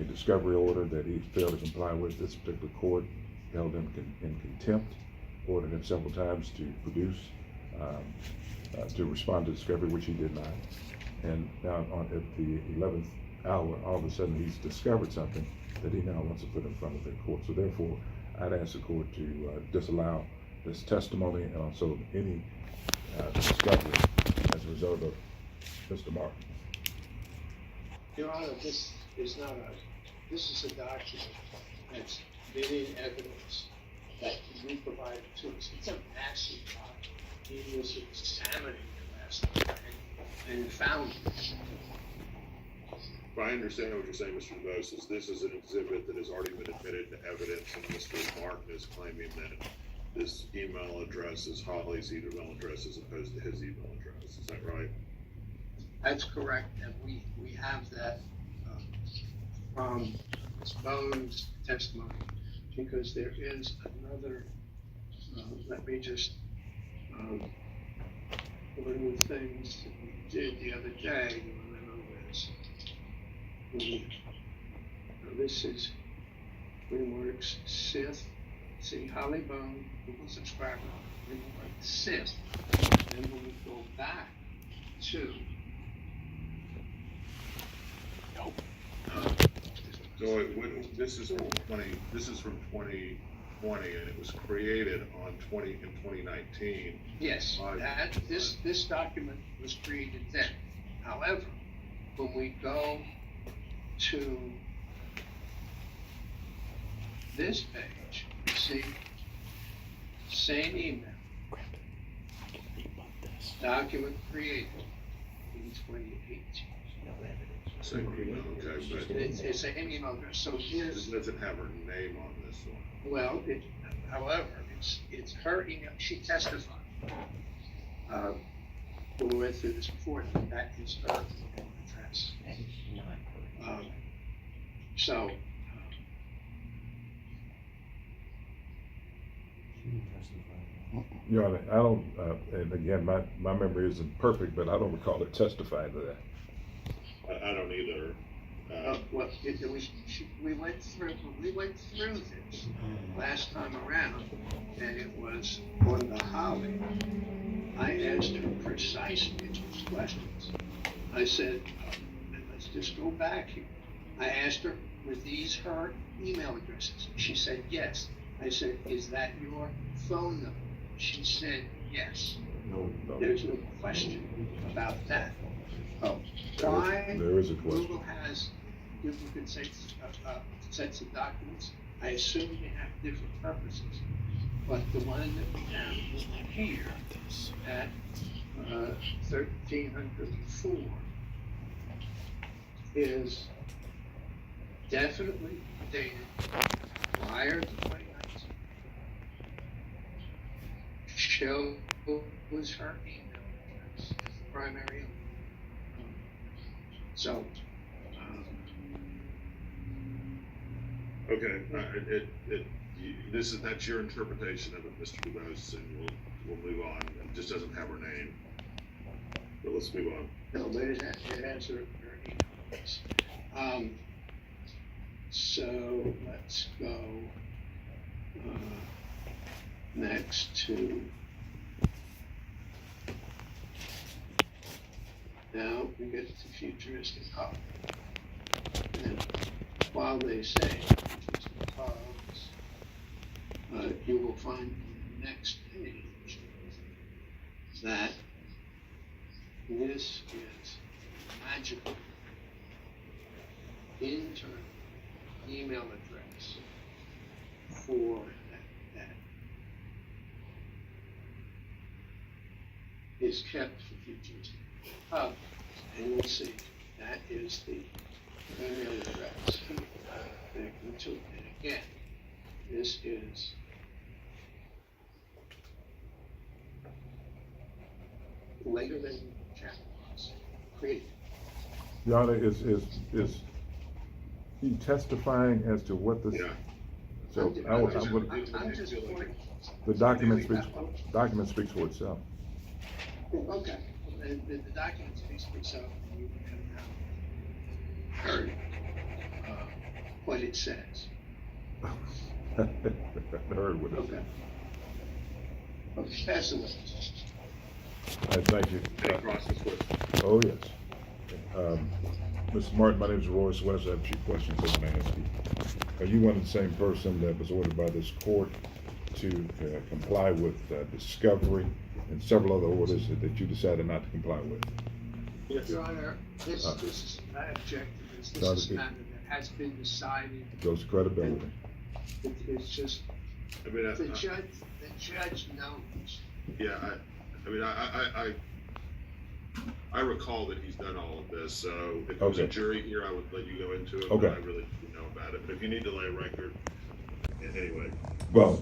Speaker 1: discovery order that he failed to comply with. This particular court held him in contempt, ordered him several times to produce, to respond to discovery, which he did not. And now at the 11th hour, all of a sudden he's discovered something that he now wants to put in front of the court. So therefore, I'd ask the court to disallow this testimony and also any discovery as a result of Mr. Martin.
Speaker 5: Your Honor, this is a document that's been in evidence that we provided to us. It's a massive document. He was examining it last night and found it.
Speaker 4: If I understand what you're saying, Mr. DeVos, is this is an exhibit that has already been admitted to evidence, and Mr. Martin is claiming that this email address is Holly's email address as opposed to his email address. Is that right?
Speaker 5: That's correct, and we have that from Bone's testimony, because there is another, let me just, one of the things that we did the other day, you remember this. This is Greenworks Sith. See, Holly Bone, Google subscriber, Greenworks Sith. Then when we go back to
Speaker 4: So this is from 2020, and it was created in 2019.
Speaker 5: yes, this document was created then. However, when we go to this page, you see, same email, document created in 2018.
Speaker 4: Same email, okay, but
Speaker 5: It's the same email address. So
Speaker 4: this
Speaker 5: here's,
Speaker 4: doesn't have her name on this one.
Speaker 5: well, however, it's her email. She testified. When we went through this before, that is her email address. So,
Speaker 1: Your Honor, I don't, and again, my memory isn't perfect, but I don't recall her testifying to that.
Speaker 4: I don't either.
Speaker 5: well, we went through this last time around, and it was on the Holly. I asked her precisely these questions. I said, let's just go back here. I asked her, were these her email addresses? She said yes. I said, is that your phone number? She said yes.
Speaker 1: No.
Speaker 5: There's no question about that. Oh, why
Speaker 1: There is a question.
Speaker 5: Google has duplicate sets of documents? I assume they have different purposes. But the one that we have here at 1304 is definitely dated prior to 2019. Show was her email address, the primary. So,
Speaker 4: Okay, that's your interpretation of it, Mr. DeVos, and we'll move on. It just doesn't have her name. But let's move on.
Speaker 5: no, but it has her email address. So let's go next to. Now we get to Futuristichub. And while they say Futuristichub, you will find on the next page that this is magical internal email address for that is kept for Futuristic Hub. And we'll see, that is the email address connecting to it. And again, this is later than channel was created.
Speaker 1: Your Honor, is he testifying as to what this?
Speaker 4: Yeah.
Speaker 1: So
Speaker 5: I'm just pointing.
Speaker 1: the document speaks for itself.
Speaker 5: Okay, the document speaks for itself, and you have heard what it says.
Speaker 1: I heard what it
Speaker 5: Okay.
Speaker 1: said.
Speaker 5: Okay, pass the witness.
Speaker 1: Thank you.
Speaker 4: Any process with?
Speaker 1: Oh, yes. Mr. Martin, my name is Roy Sweats. I have a few questions I want to ask you. Are you one of the same person that was ordered by this court to comply with discovery and several other orders that you decided not to comply with?
Speaker 5: Yes. Your Honor, this is, I object to this. This is a matter that has been decided.
Speaker 1: Goes to credibility.
Speaker 5: It's just,
Speaker 4: I mean,
Speaker 5: the judge knows.
Speaker 4: yeah, I recall that he's done all of this, so if there was a
Speaker 1: Okay.
Speaker 4: jury here, I would let you go into it,
Speaker 1: Okay.
Speaker 4: but I really didn't know about it. But if you need to lay a record, anyway.
Speaker 1: Well,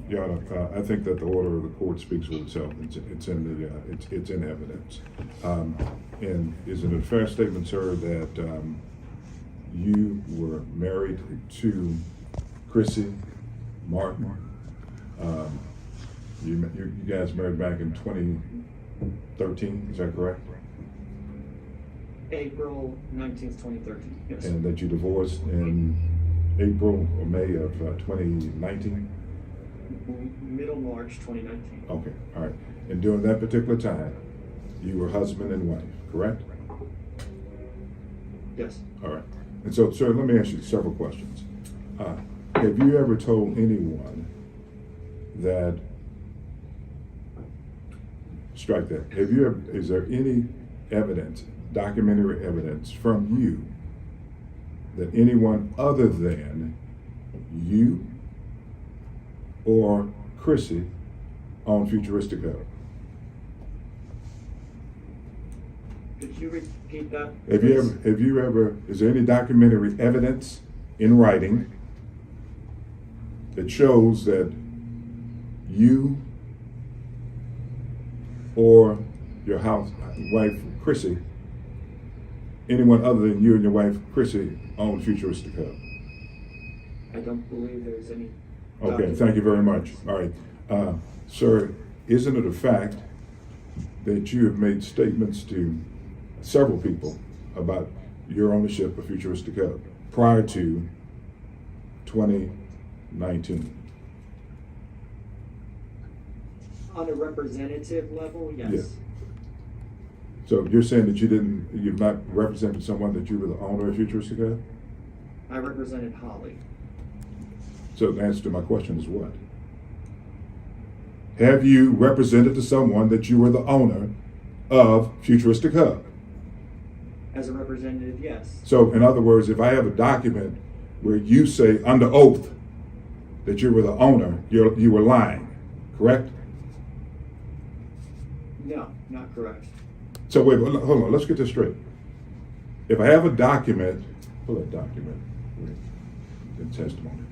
Speaker 1: Your Honor, I think that the order of the court speaks for itself. It's in evidence. And is it a fair statement, sir, that you were married to Chrissy Martin? You guys married back in 2013, is that correct?
Speaker 2: April 19th, 2013, yes.
Speaker 1: And that you divorced in April or May of 2019?
Speaker 2: Middle March 2019.
Speaker 1: Okay, all right. And during that particular time, you were husband and wife, correct?
Speaker 2: Yes.
Speaker 1: All right. And so, sir, let me ask you several questions. Have you ever told anyone that, strike that, is there any evidence, documentary evidence from you that anyone other than you or Chrissy owned Futuristichub?
Speaker 2: Could you repeat that?
Speaker 1: Have you ever, is there any documentary evidence in writing that shows that you or your wife, Chrissy, anyone other than you and your wife, Chrissy, owned Futuristichub?
Speaker 2: I don't believe there's any.
Speaker 1: Okay, thank you very much. All right. Sir, isn't it a fact that you have made statements to several people about your ownership of Futuristichub prior to 2019?
Speaker 2: On a representative level, yes.
Speaker 1: Yeah. So you're saying that you've not represented someone that you were the owner of Futuristichub?
Speaker 2: I represented Holly.
Speaker 1: So the answer to my question is what? Have you represented to someone that you were the owner of Futuristichub?
Speaker 2: As a representative, yes.
Speaker 1: So in other words, if I have a document where you say under oath that you were the owner, you were lying, correct?
Speaker 2: No, not correct.
Speaker 1: So wait, hold on, let's get this straight. If I have a document, pull that document, in testimony,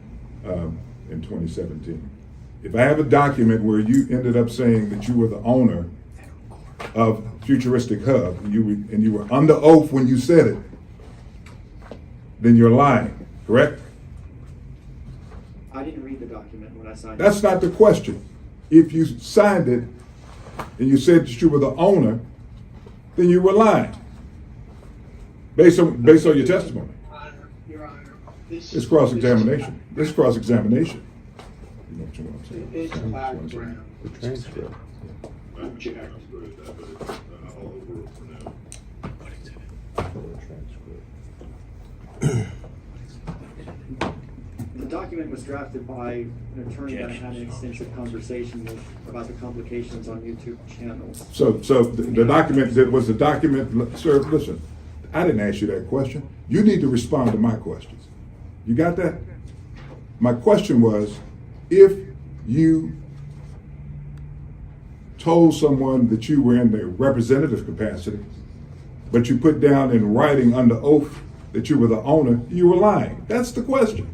Speaker 1: in 2017. If I have a document where you ended up saying that you were the owner of Futuristichub, and you were under oath when you said it, then you're lying, correct?
Speaker 2: I didn't read the document when I signed it.
Speaker 1: That's not the question. If you signed it and you said that you were the owner, then you were lying. Based on your testimony.
Speaker 5: Your Honor, this
Speaker 1: It's cross-examination. This is cross-examination. You know what I'm saying?
Speaker 5: It's background.
Speaker 1: The transcript.
Speaker 5: Object.
Speaker 4: I'll overrule for now.
Speaker 2: The document was drafted by an attorney that I had an extensive conversation with about the complications on YouTube channels.
Speaker 1: So the document, sir, listen, I didn't ask you that question. You need to respond to my questions. You got that? My question was, if you told someone that you were in the representative capacity, but you put down in writing under oath that you were the owner, you were lying. That's the question.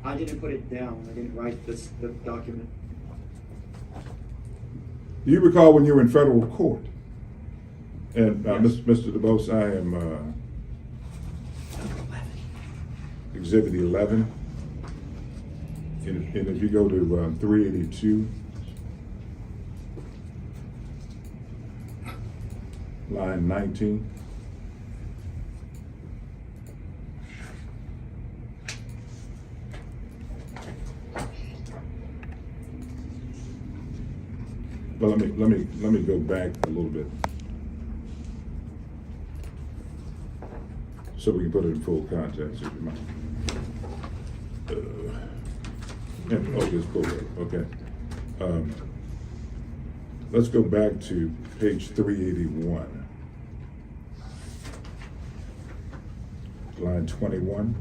Speaker 2: I didn't put it down. I didn't write the document.
Speaker 1: Do you recall when you were in federal court? And
Speaker 2: Yes.
Speaker 1: Mr. DeBose, I am Exhibit 11. And if you go to 382, line 19. But let me go back a little bit, so we can put it in full context, if you mind. Just pull it, okay. Let's go back to page 381. Line 21.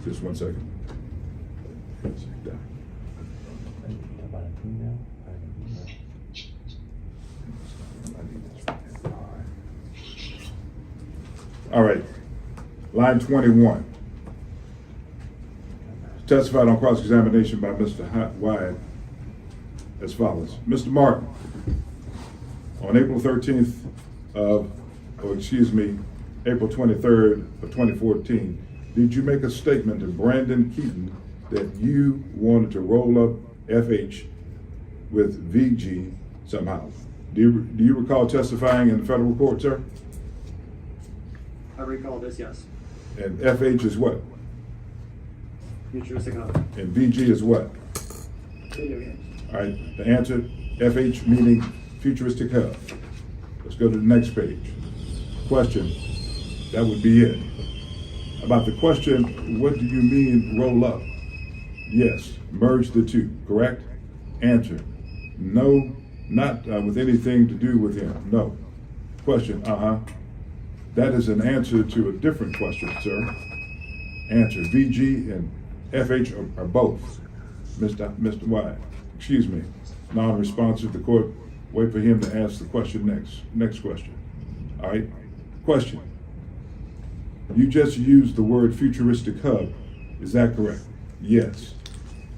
Speaker 1: Just one second. All right, line 21. Testified on cross-examination by Mr. Wyatt as follows. Mr. Martin, on April 13th April 23rd of 2014, did you make a statement to Brandon Keaton that you wanted to roll up FH with VG somehow? Do you recall testifying in the federal court, sir?
Speaker 2: I recall this, yes.
Speaker 1: And FH is what?
Speaker 2: Futuristic Hub.
Speaker 1: And VG is what?
Speaker 2: Video games.
Speaker 1: All right, the answer, FH meaning Futuristic Hub. Let's go to the next page. Question, that would be it. About the question, what do you mean roll up? Yes, merge the two, correct? Answer, no, not with anything to do with him, no. Question, that is an answer to a different question, sir. Answer, VG and FH are both. Mr. Wyatt, excuse me, non-responsive. The court, wait for him to ask the question next. Next question. All right, question. You just used the word Futuristic Hub, is that correct? Yes.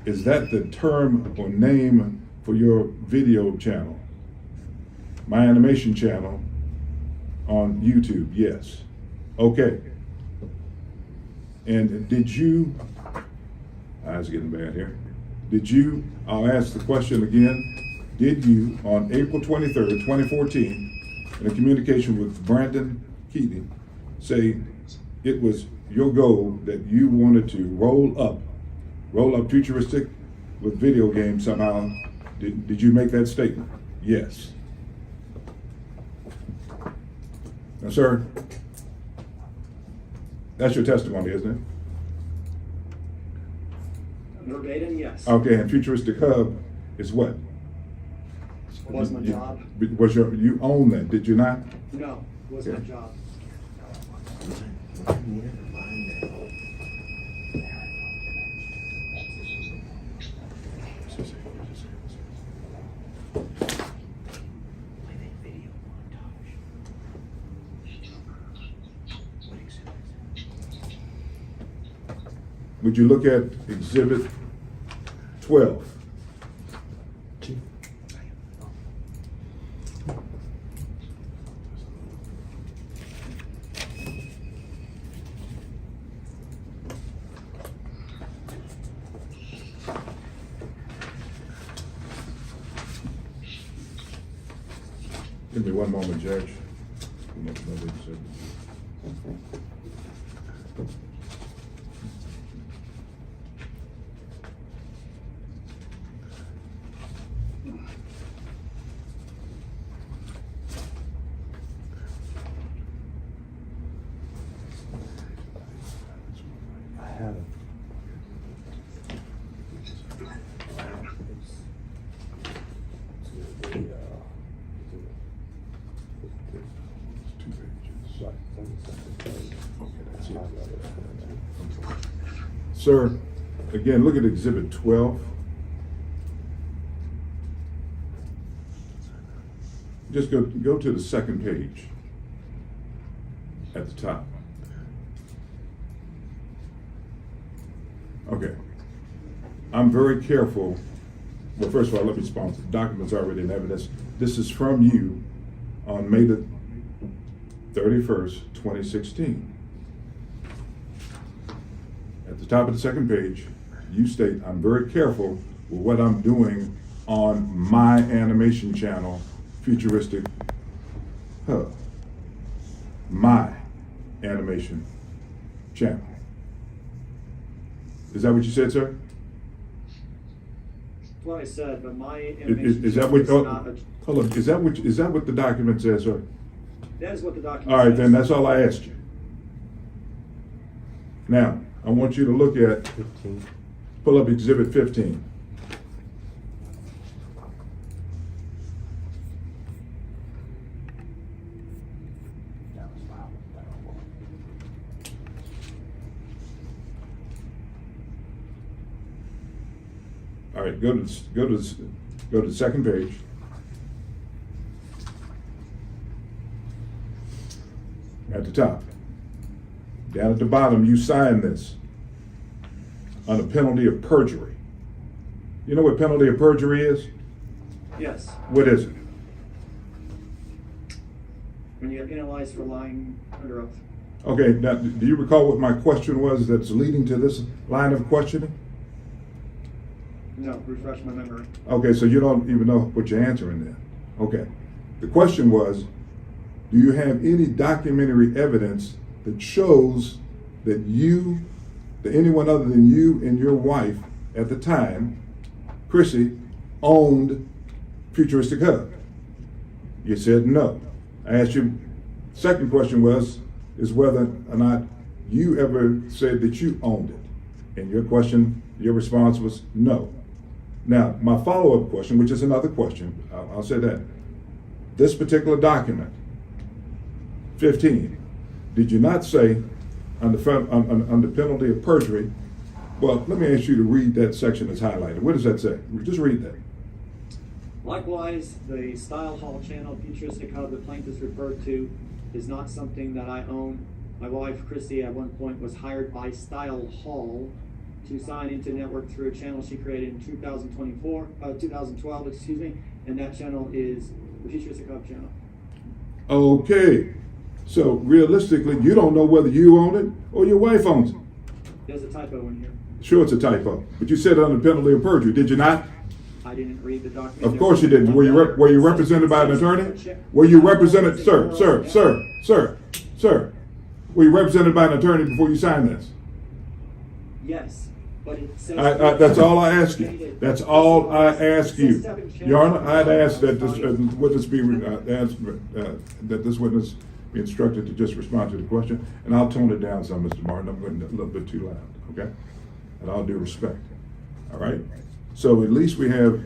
Speaker 1: Is that the term or name for your video channel? My animation channel on YouTube, yes. Okay. And did you, eyes getting bad here. Did you, I'll ask the question again, did you on April 23rd, 2014, in a communication with Brandon Keating, say it was your goal that you wanted to roll up Futuristic with video games somehow? Did you make that statement? Yes. Now, sir, that's your testimony, isn't it?
Speaker 2: Verbatim, yes.
Speaker 1: Okay, and Futuristic Hub is what?
Speaker 2: Was my job.
Speaker 1: You own that, did you not?
Speaker 2: No, was my job.
Speaker 1: Would you look at Exhibit 12? Give me one moment, Judge. Sir, again, look at Exhibit 12. just go to the second page at the top. Okay. I'm very careful. Well, first of all, let me sponsor. The document's already in evidence. This is from you on May the 31st, 2016. At the top of the second page, you state, I'm very careful with what I'm doing on my animation channel, Futuristic Hub. My animation channel. Is that what you said, sir?
Speaker 2: That's what I said, but my
Speaker 1: Is that what, hold on, is that what the document says, sir?
Speaker 2: That is what the document
Speaker 1: All right,
Speaker 2: says.
Speaker 1: then that's all I asked you. Now, I want you to look at, pull up Exhibit 15. All right, go to the second page. At the top. Down at the bottom, you sign this on a penalty of perjury. You know what penalty of perjury is?
Speaker 2: Yes,
Speaker 1: What is it?
Speaker 2: when you get penalized for lying under oath.
Speaker 1: Okay, now, do you recall what my question was that's leading to this line of questioning?
Speaker 2: No, refresh my memory.
Speaker 1: Okay, so you don't even know what you're answering then. Okay. The question was, do you have any documentary evidence that shows that anyone other than you and your wife at the time, Chrissy, owned Futuristic Hub? You said no. I asked you, second question is whether or not you ever said that you owned it. And your response was no. Now, my follow-up question, which is another question, I'll say that. This particular document, 15, did you not say under penalty of perjury? Well, let me ask you to read that section that's highlighted. What does that say? Just read that.
Speaker 2: Likewise, the Style Hall channel, Futuristic Hub, the plaintiff referred to, is not something that I own. My wife, Chrissy, at one point was hired by Style Hall to sign into network through a channel she created in 2012, excuse me, and that channel is the Futuristic Hub channel.
Speaker 1: Okay, so realistically, you don't know whether you own it or your wife owns it.
Speaker 2: There's a typo in here.
Speaker 1: Sure, it's a typo, but you said it under penalty of perjury, did you not?
Speaker 2: I didn't read the document.
Speaker 1: Of course you didn't. Were you represented by an attorney? Were you represented, sir? Were you represented by an attorney before you signed this?
Speaker 2: Yes, but it says.
Speaker 1: That's all I ask you. That's all I ask you. Your Honor, I'd ask that this witness be instructed to just respond to the question, and I'll tone it down some, Mr. Martin. I'm going a little bit too loud, okay? And all due respect, all right? So at least we have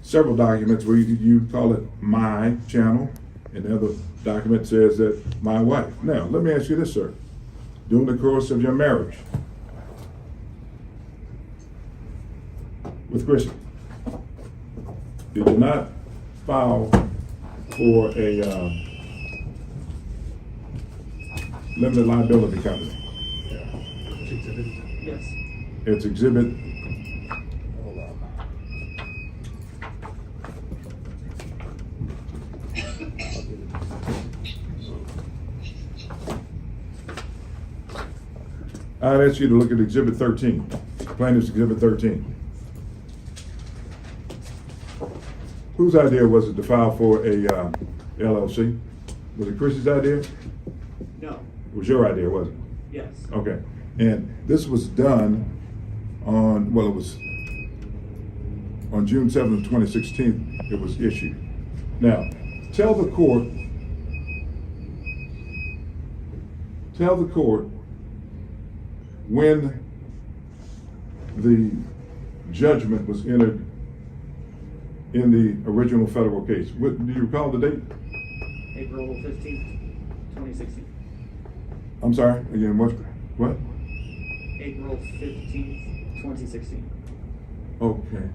Speaker 1: several documents where you call it my channel, and the other document says that my wife. Now, let me ask you this, sir. During the course of your marriage with Chrissy, did you not file for a limited liability company?
Speaker 2: Yes.
Speaker 1: It's exhibit. I'd ask you to look at Exhibit 13, Plaintiff's Exhibit 13. Whose idea was it to file for a LLC? Was it Chris's idea?
Speaker 2: No.
Speaker 1: It was your idea, wasn't it?
Speaker 2: Yes.
Speaker 1: Okay. And this was done on June 7th, 2016, it was issued. Now, tell the court when the judgment was entered in the original federal case. Do you recall the date?
Speaker 2: April 15th, 2016.
Speaker 1: I'm sorry, again, what?
Speaker 2: April 15th, 2016.
Speaker 1: Okay.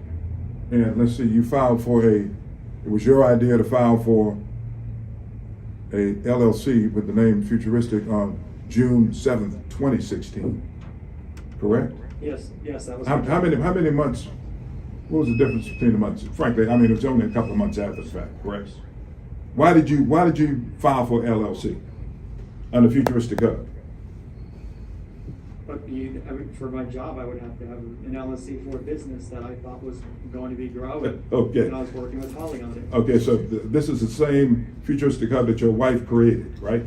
Speaker 1: And let's see, you filed for a it was your idea to file for a LLC with the name Futuristic on June 7th, 2016, correct?
Speaker 2: Yes, that was.
Speaker 1: How many months, what was the difference between the months? Frankly, I mean, it was only a couple of months after the fact, correct? Why did you file for LLC under Futuristic-Hub?
Speaker 2: But for my job, I would have to have an LLC for a business that I thought was going to be growing.
Speaker 1: Okay.
Speaker 2: And I was working with Holly on it.
Speaker 1: Okay, so this is the same Futuristic-Hub that your wife created, right?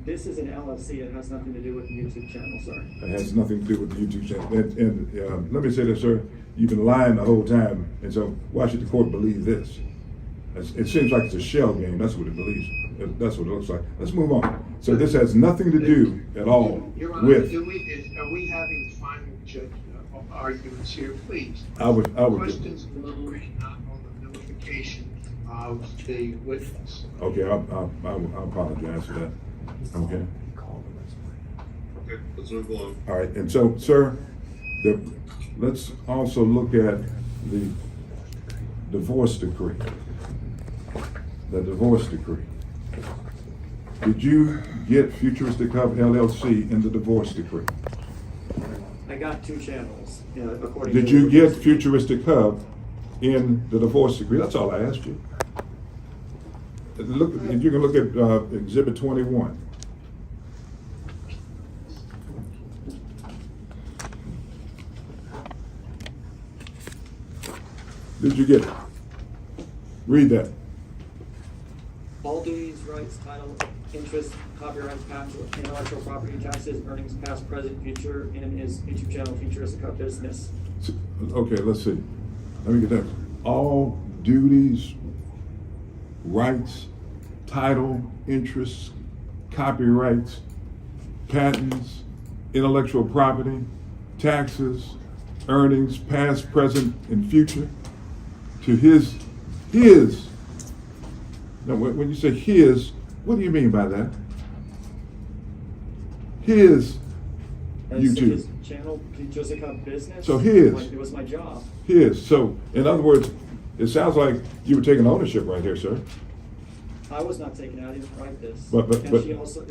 Speaker 2: This is an LLC. It has nothing to do with the YouTube channel, sir.
Speaker 1: It has nothing to do with the YouTube channel. And let me say this, sir, you've been lying the whole time, and so why should the court believe this? It seems like it's a shell game. That's what it believes. That's what it looks like. Let's move on. So this has nothing to do at all
Speaker 11: Your Honor,
Speaker 1: with.
Speaker 11: are we having final judge arguments here, please?
Speaker 1: I would.
Speaker 11: Questions alone, not on the notification of the witness.
Speaker 1: Okay, I apologize for that. Okay.
Speaker 11: Okay, let's move on.
Speaker 1: All right, and so, sir, let's also look at the divorce decree. The divorce decree. Did you get Futuristic-Hub LLC in the divorce decree?
Speaker 2: I got 2 channels, according.
Speaker 1: Did
Speaker 2: to
Speaker 1: you
Speaker 2: the
Speaker 1: get
Speaker 2: divorce.
Speaker 1: Futuristic-Hub in the divorce decree? That's all I asked you. Look, if you can look at Exhibit 21. Did you get it? Read that.
Speaker 2: All duties, rights, title, interest, copyright, patent, intellectual property, taxes, earnings, past, present, future, in his YouTube channel, Futuristic Business.
Speaker 1: Okay, let's see. Let me get that. All duties, rights, title, interests, copyrights, patents, intellectual property, taxes, earnings, past, present, and future, to his. Now, when you say his, what do you mean by that? His
Speaker 2: That's
Speaker 1: YouTube.
Speaker 2: his channel, Futuristic Business.
Speaker 1: So his.
Speaker 2: It was my job.
Speaker 1: His. So, in other words, it sounds like you were taking ownership right here, sir.
Speaker 2: I was not taking it. I didn't write this.
Speaker 1: But-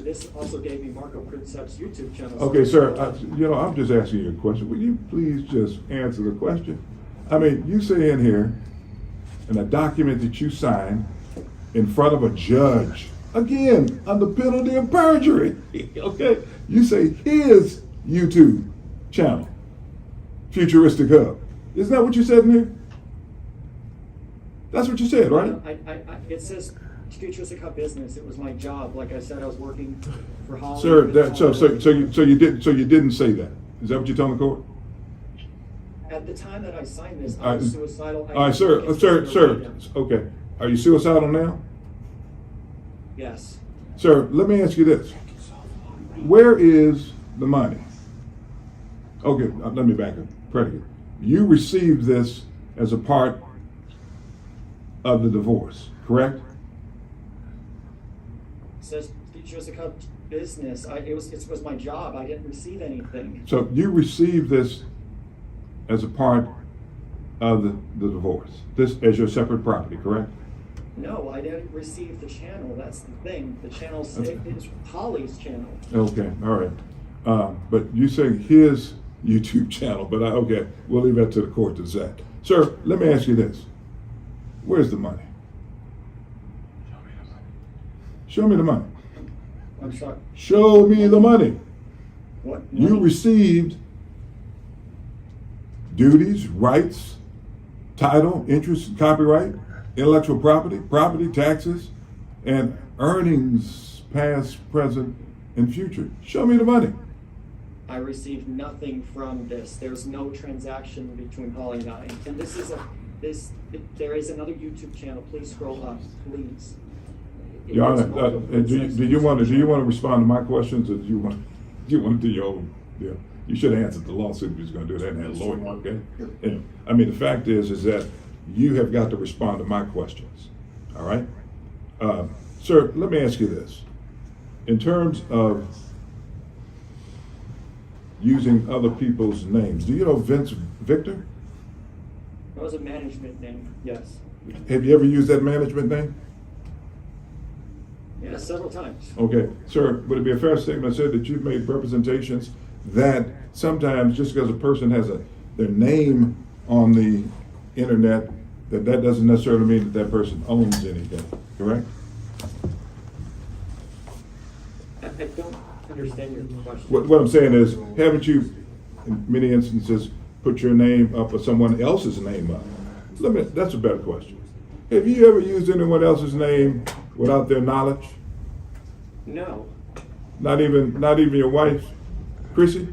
Speaker 2: this also gave me Marco Princep's YouTube channel.
Speaker 1: Okay, sir, I'm just asking you a question. Will you please just answer the question? I mean, you say in here, in a document that you signed in front of a judge, again, under penalty of perjury, okay? You say his YouTube channel, Futuristic-Hub. Isn't that what you said in here? That's what you said, right?
Speaker 2: It says Futuristic Business. It was my job. Like I said, I was working for Holly.
Speaker 1: Sir, so you didn't say that. Is that what you're telling the court?
Speaker 2: At the time that I signed this, I was suicidal.
Speaker 1: All right, sir, okay. Are you suicidal now?
Speaker 2: Yes.
Speaker 1: Sir, let me ask you this. Where is the money? Okay, let me back up. Predicate. You received this as a part of the divorce, correct?
Speaker 2: It says Futuristic Business. It was my job. I didn't receive anything.
Speaker 1: So you received this as a part of the divorce, this as your separate property, correct?
Speaker 2: No, I didn't receive the channel. That's the thing. The channel is Holly's channel.
Speaker 1: Okay, all right. But you say his YouTube channel, but okay, we'll leave that to the court to decide. Sir, let me ask you this. Where's the money? Show me the money.
Speaker 2: I'm sorry.
Speaker 1: Show me the money.
Speaker 2: What?
Speaker 1: You
Speaker 2: money?
Speaker 1: received duties, rights, title, interest, copyright, intellectual property, taxes, and earnings, past, present, and future. Show me the money.
Speaker 2: I received nothing from this. There's no transaction between Holly and I. And there is another YouTube channel. Please scroll up, please.
Speaker 1: Your Honor, do you want to respond to my questions, or do you want to do your own? Yeah, you should have answered the lawsuit if you was going to do that and have a lawyer. Okay. And I mean, the fact is that you have got to respond to my questions. All right, sir. Let me ask you this: in terms of using other people's names, do you know Vince Victor?
Speaker 2: That was a management name, yes.
Speaker 1: Have you ever used that management name?
Speaker 2: Yeah, several times.
Speaker 1: Okay, sir, would it be a fair statement to say that you've made representations that sometimes just because a person has their name on the internet, that doesn't necessarily mean that person owns anything, correct?
Speaker 2: I don't understand your question.
Speaker 1: What I'm saying is, haven't you, in many instances, put your name up or someone else's name up? That's a better question. Have you ever used anyone else's name without their knowledge?
Speaker 2: No.
Speaker 1: Not even your wife, Chrissy?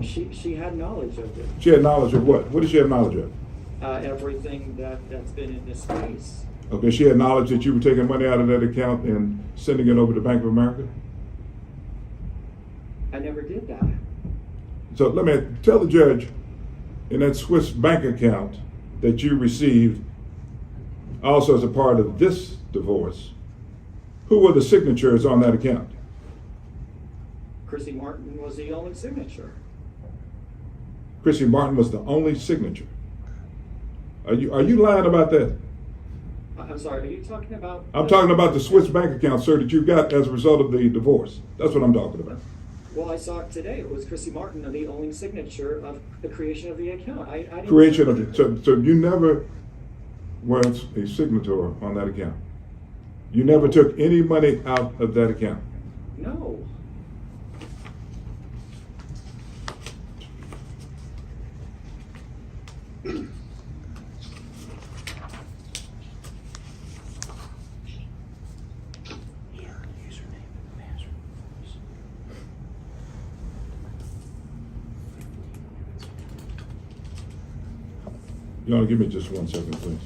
Speaker 2: She had knowledge of it.
Speaker 1: She had knowledge of what? What did she have knowledge of?
Speaker 2: Everything that's been in this space.
Speaker 1: Okay, she had knowledge that you were taking money out of that account and sending it over to Bank of America?
Speaker 2: I never did that.
Speaker 1: So let me tell the judge, in that Swiss bank account that you received, also as a part of this divorce, who were the signatures on that account?
Speaker 2: Chrissy Martin was the only signature.
Speaker 1: Chrissy Martin was the only signature. Are you lying about that?
Speaker 2: I'm sorry, are you talking about?
Speaker 1: I'm talking about the Swiss bank account, sir, that you got as a result of the divorce. That's what I'm talking about.
Speaker 2: Well, I saw it today. It was Chrissy Martin, the only signature of the creation of the account. I didn't
Speaker 1: Creation of it. So you never was a signator on that account. You never took any money out of that account.
Speaker 2: No.
Speaker 1: You want to give me just 1 second, please?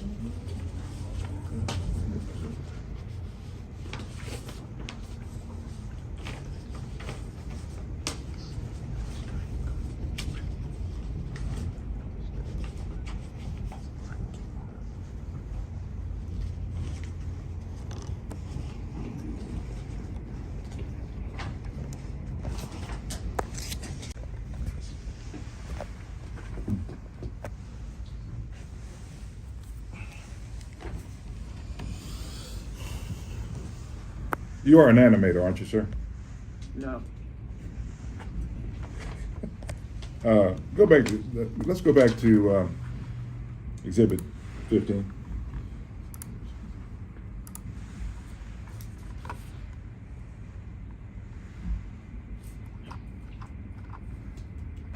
Speaker 1: You are an animator, aren't you, sir?
Speaker 2: No.
Speaker 1: Let's go back to Exhibit 15.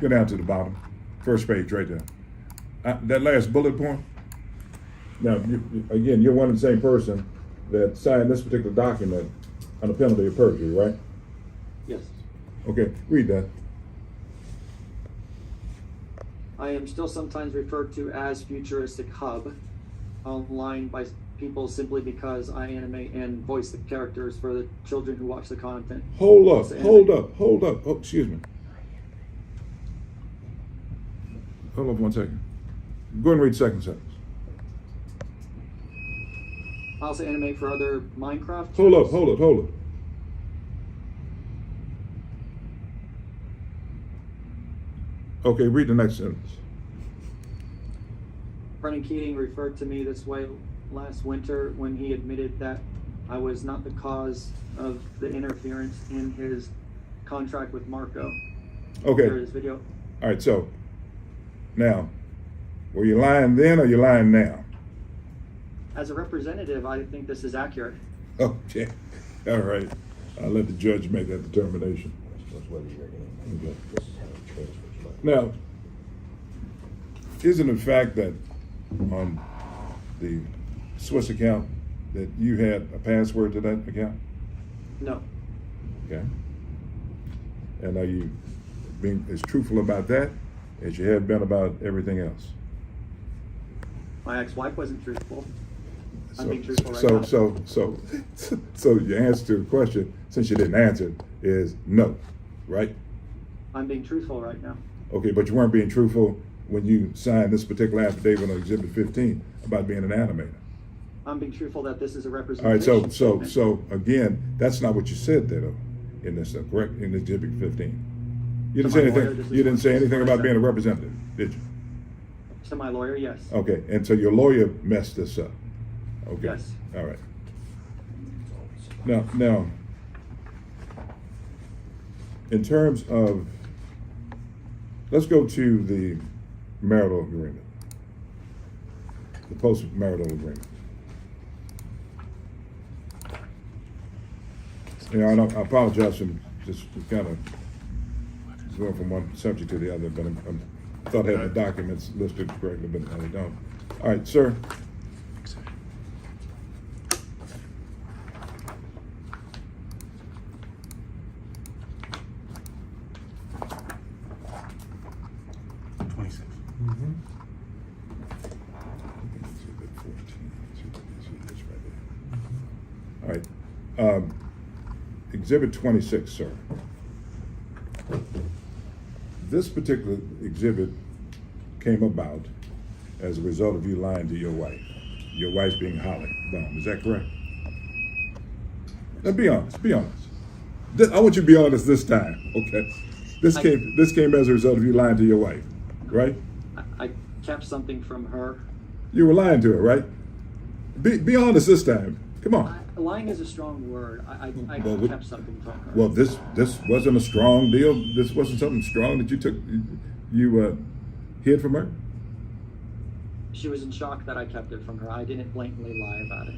Speaker 1: Go down to the bottom, first page right there. That last bullet point. Now, again, you're one and the same person that signed this particular document on the penalty of perjury, right?
Speaker 2: Yes.
Speaker 1: Okay, read that.
Speaker 2: I am still sometimes referred to as Futuristichub online by people simply because I animate and voice the characters for the children who watch the content.
Speaker 1: Hold up. Oh, excuse me. Hold up 1 second. Go ahead and read the second sentence.
Speaker 2: I also animate for other Minecraft.
Speaker 1: Hold up. Okay, read the next sentence.
Speaker 2: Brennan Keating referred to me this way last winter when he admitted that I was not the cause of the interference in his contract with Marco.
Speaker 1: Okay.
Speaker 2: There is video.
Speaker 1: All right, so now, were you lying then or you lying now?
Speaker 2: As a representative, I think this is accurate.
Speaker 1: Okay. All right. I'll let the judge make that determination. Okay. Now, isn't it fact that on the Swiss account that you had a password to that account?
Speaker 2: No.
Speaker 1: Okay. And are you being as truthful about that as you have been about everything else?
Speaker 2: My ex-wife wasn't truthful. I'm
Speaker 1: So,
Speaker 2: being truthful right now.
Speaker 1: so your answer to the question, since you didn't answer it, is no, right?
Speaker 2: I'm being truthful right now.
Speaker 1: Okay, but you weren't being truthful when you signed this particular affidavit on Exhibit 15 about being an animator.
Speaker 2: I'm being truthful that this is a
Speaker 1: All
Speaker 2: representation.
Speaker 1: right, so again, that's not what you said there, though, in this, correct? In Exhibit 15, you didn't
Speaker 2: To
Speaker 1: say
Speaker 2: my lawyer,
Speaker 1: anything.
Speaker 2: this is
Speaker 1: You didn't
Speaker 2: what-
Speaker 1: say
Speaker 2: this is
Speaker 1: anything
Speaker 2: what I
Speaker 1: about being a
Speaker 2: said.
Speaker 1: representative, did you?
Speaker 2: To my lawyer, yes.
Speaker 1: Okay, and so your lawyer messed this up? Okay.
Speaker 2: Yes.
Speaker 1: All right. Now, in terms of, let's go to the marital agreement, the post-marital agreement. You know, I apologize for just kind of going from one subject to the other, but I thought I had the documents listed correctly, but I don't. All right, sir. All right. Exhibit 26, sir. This particular exhibit came about as a result of you lying to your wife being Holly Baum. Is that correct? Now be honest, be honest. I want you to be honest this time, okay? This came as a result of you lying to your wife, right?
Speaker 2: I kept something from her.
Speaker 1: You were lying to her, right? Be honest this time. Come on.
Speaker 2: Lying is a strong word. I
Speaker 1: Well,
Speaker 2: kept something from her.
Speaker 1: Well, this wasn't a strong deal. This wasn't something strong that you hid from her.
Speaker 2: She was in shock that I kept it from her. I didn't blatantly lie about it.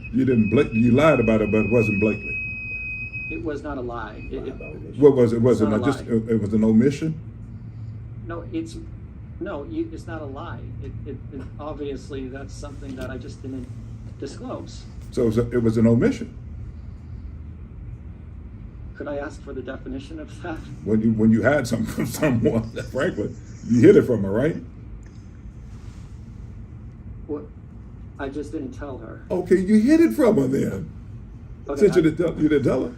Speaker 1: You lied about it, but it wasn't blatantly.
Speaker 2: It was not a lie.
Speaker 1: What was it? Was it
Speaker 2: not a
Speaker 1: just
Speaker 2: lie.
Speaker 1: it was an omission?
Speaker 2: No, it's not a lie. It obviously that's something that I just didn't disclose.
Speaker 1: So it was an omission.
Speaker 2: Could I ask for the definition of that?
Speaker 1: When you had something from someone, frankly, you hid it from her, right?
Speaker 2: What? I just didn't tell her.
Speaker 1: Okay, you hid it from her then.
Speaker 2: Okay,
Speaker 1: Since you didn't tell her.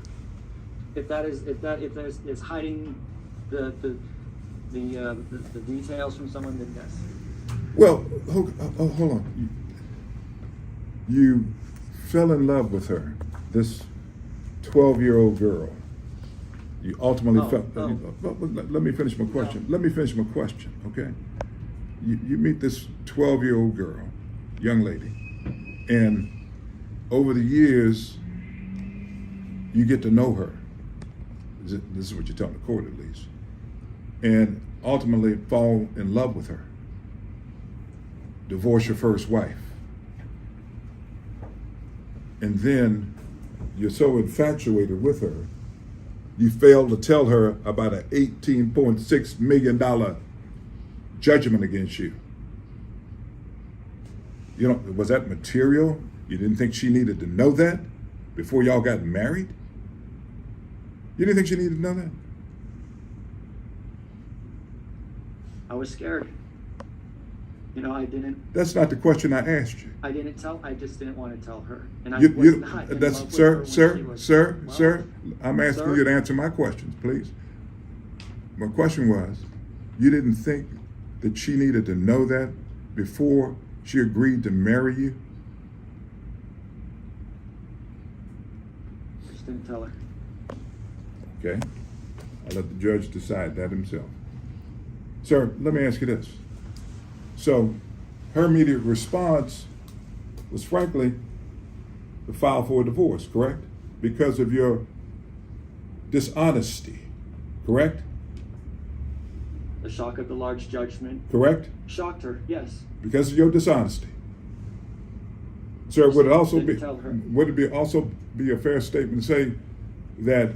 Speaker 2: If there's hiding the details from someone, then yes.
Speaker 1: Well, hold on. You fell in love with her, this 12-year-old girl. You ultimately let me finish my question.
Speaker 2: No.
Speaker 1: Let me finish my question, okay? You meet this 12-year-old girl, young lady, and over the years, you get to know her. This is what you're telling the court, at least. And ultimately fall in love with her. Divorce your first wife. And then you're so infatuated with her, you fail to tell her about an $18.6 million judgment against you. You know, was that material? You didn't think she needed to know that before y'all got married? You didn't think she needed to know that?
Speaker 2: I was scared. You know, I didn't.
Speaker 1: That's not the question I asked you.
Speaker 2: I didn't tell. I just didn't want to tell her. And I
Speaker 1: You,
Speaker 2: was not in
Speaker 1: that's
Speaker 2: love with her when she was-
Speaker 1: sir. I'm asking
Speaker 2: Sir?
Speaker 1: you to answer my questions, please. My question was, you didn't think that she needed to know that before she agreed to marry you?
Speaker 2: I just didn't tell her.
Speaker 1: Okay. I'll let the judge decide that himself. Sir, let me ask you this. So her immediate response was frankly to file for a divorce, correct? Because of your dishonesty, correct?
Speaker 2: The shock of the large judgment
Speaker 1: Correct?
Speaker 2: shocked her. Yes.
Speaker 1: Because of your dishonesty. Sir, would it also
Speaker 2: Didn't tell her.
Speaker 1: also be a fair statement to say that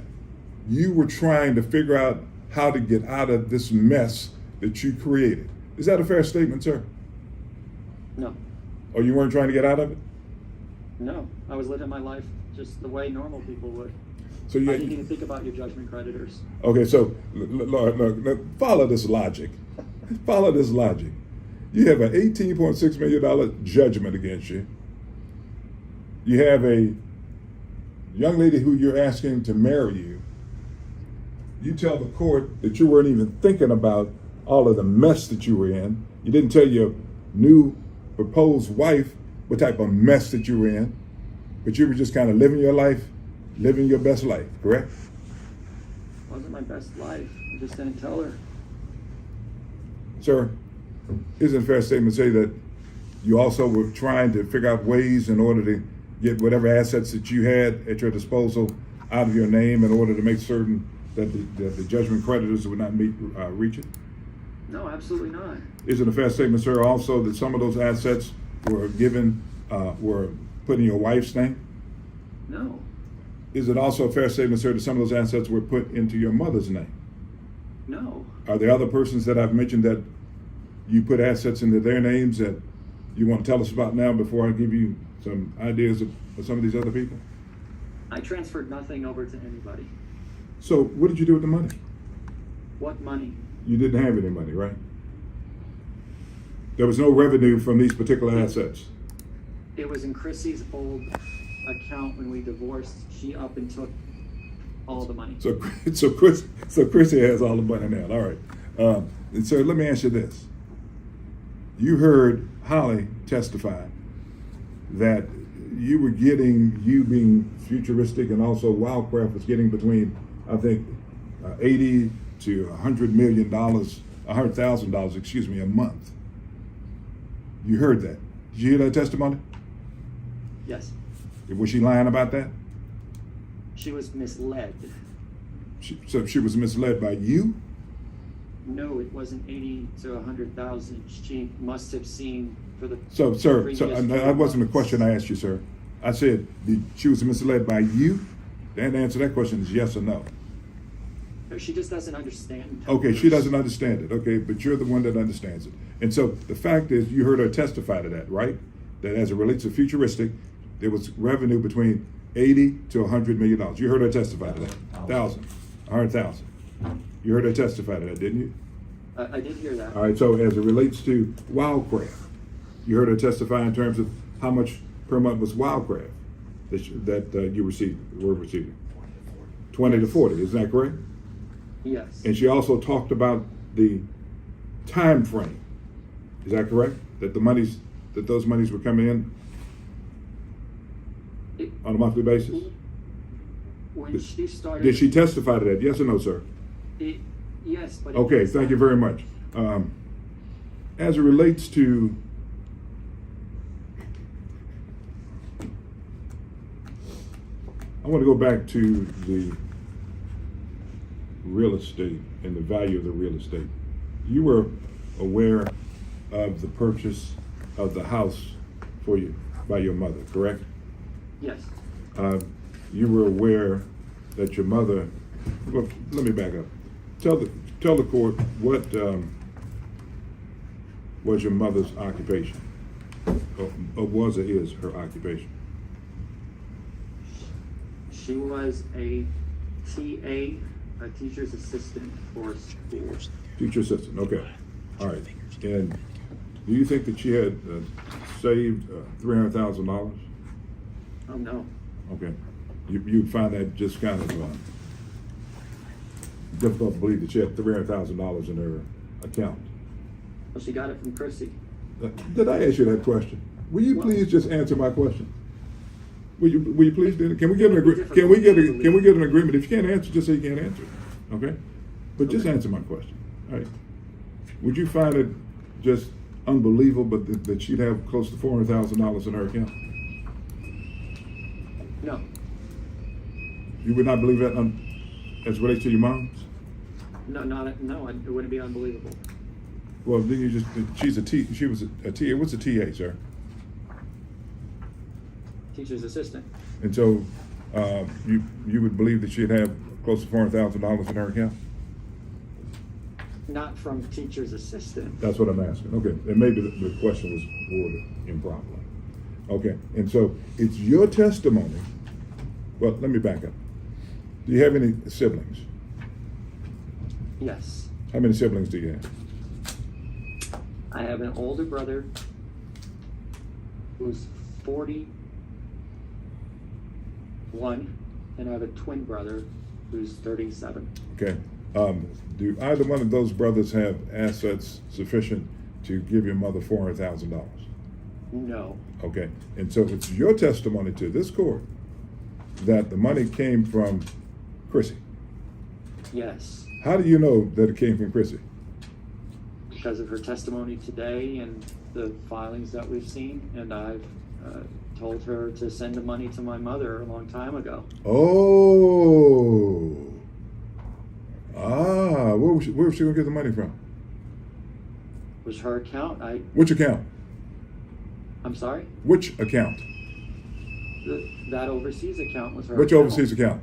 Speaker 1: you were trying to figure out how to get out of this mess that you created? Is that a fair statement, sir?
Speaker 2: No.
Speaker 1: Or you weren't trying to get out of it?
Speaker 2: No. I was living my life just the way normal people would.
Speaker 1: So
Speaker 2: I didn't even think about your judgment creditors.
Speaker 1: okay, so look, follow this logic. Follow this logic. You have an $18.6 million judgment against you. You have a young lady who you're asking to marry you. You tell the court that you weren't even thinking about all of the mess that you were in. You didn't tell your new proposed wife what type of mess that you were in, but you were just kind of living your life, living your best life, correct?
Speaker 2: It wasn't my best life. I just didn't tell her.
Speaker 1: Sir, Isn't it a fair statement to say that you also were trying to figure out ways in order to get whatever assets that you had at your disposal out of your name in order to make certain that the judgment creditors would not reach it?
Speaker 2: No, absolutely not.
Speaker 1: Isn't it a fair statement, sir, also that some of those assets were were put in your wife's name?
Speaker 2: No,
Speaker 1: Is it also a fair statement, sir, that some of those assets were put into your mother's name?
Speaker 2: no.
Speaker 1: Are there other persons that I've mentioned that you put assets into their names that you want to tell us about now before I give you some ideas of some of these other people?
Speaker 2: I transferred nothing over to anybody.
Speaker 1: So what did you do with the money?
Speaker 2: What money?
Speaker 1: You didn't have any money, right? There was no revenue from these particular assets.
Speaker 2: It was in Chrissy's old account when we divorced. She up and took all the money.
Speaker 1: So Chrissy has all the money now. All right. And so let me ask you this. You heard Holly testify that you being futuristic and also Wildcraft was getting between, I think, 80 to $100 million, $100,000, excuse me, a month. You heard that. Did you hear that testimony?
Speaker 2: Yes.
Speaker 1: Was she lying about that?
Speaker 2: She was misled.
Speaker 1: So she was misled by you?
Speaker 2: No, it wasn't 80 to 100,000. She must have seen for the.
Speaker 1: So, sir,
Speaker 2: previous
Speaker 1: that wasn't the
Speaker 2: months.
Speaker 1: question I asked you, sir. I said, she was misled by you? The answer to that question is yes or no.
Speaker 2: No, she just doesn't understand.
Speaker 1: Okay, she doesn't understand it, okay, but you're the one that understands it. And so the fact is, you heard her testify to that, right? That as it relates to futuristic, there was revenue between 80 to $100 million. You heard her testify to that. 100,000. You heard her testify to that, didn't you?
Speaker 2: I did hear that.
Speaker 1: All right, so as it relates to Wildcraft, you heard her testify in terms of how much per month was Wildcraft that you were receiving? 20 to 40, isn't that correct?
Speaker 2: Yes.
Speaker 1: And she also talked about the time frame. Is that correct? That those monies were coming in on a monthly basis?
Speaker 2: When she started.
Speaker 1: Did she testify to that? Yes or no, sir?
Speaker 2: Yes, but.
Speaker 1: Okay, thank you very much. As it relates to I want to go back to the real estate and the value of the real estate. You were aware of the purchase of the house for you by your mother, correct?
Speaker 2: Yes.
Speaker 1: You were aware that your mother, well, let me back up. Tell the court what was your mother's occupation, or was or is her occupation?
Speaker 2: She was a TA, a teacher's assistant for schools.
Speaker 1: Teacher assistant, okay. All right. And do you think that she had saved $300,000?
Speaker 2: Oh, no.
Speaker 1: Okay. You'd find that just kind of difficult to believe that she had $300,000 in her account.
Speaker 2: Well, she got it from Chrissy.
Speaker 1: Did I ask you that question? Will you please just answer my question? Will you please do it? Can we get an agreement? Can we get an agreement? If you can't answer, just say you can't answer. Okay? But just answer my question. All right. Would you find it just unbelievable that she'd have close to $400,000 in her account?
Speaker 2: No.
Speaker 1: You would not believe that as it relates to your mom's?
Speaker 2: No, it wouldn't be unbelievable.
Speaker 1: Well, then she was a TA. What's a TA, sir?
Speaker 2: Teacher's assistant.
Speaker 1: And so you would believe that she'd have close to $400,000 in her account?
Speaker 2: Not from teacher's assistant.
Speaker 1: That's what I'm asking. Okay, and maybe the question was worded improperly. Okay, and so it's your testimony. Well, let me back up. Do you have any siblings?
Speaker 2: Yes.
Speaker 1: How many siblings do you have?
Speaker 2: I have an older brother who's 41, and I have a twin brother who's 37.
Speaker 1: Okay. Do either one of those brothers have assets sufficient to give your mother $400,000?
Speaker 2: No.
Speaker 1: Okay. And so it's your testimony to this court that the money came from Chrissy.
Speaker 2: Yes.
Speaker 1: How do you know that it came from Chrissy?
Speaker 2: because of her testimony today and the filings that we've seen, and I've told her to send the money to my mother a long time ago.
Speaker 1: Oh. Where was she gonna get the money from?
Speaker 2: It was her account.
Speaker 1: Which account?
Speaker 2: I'm sorry?
Speaker 1: Which account?
Speaker 2: That overseas account was her
Speaker 1: Which
Speaker 2: account.
Speaker 1: overseas account?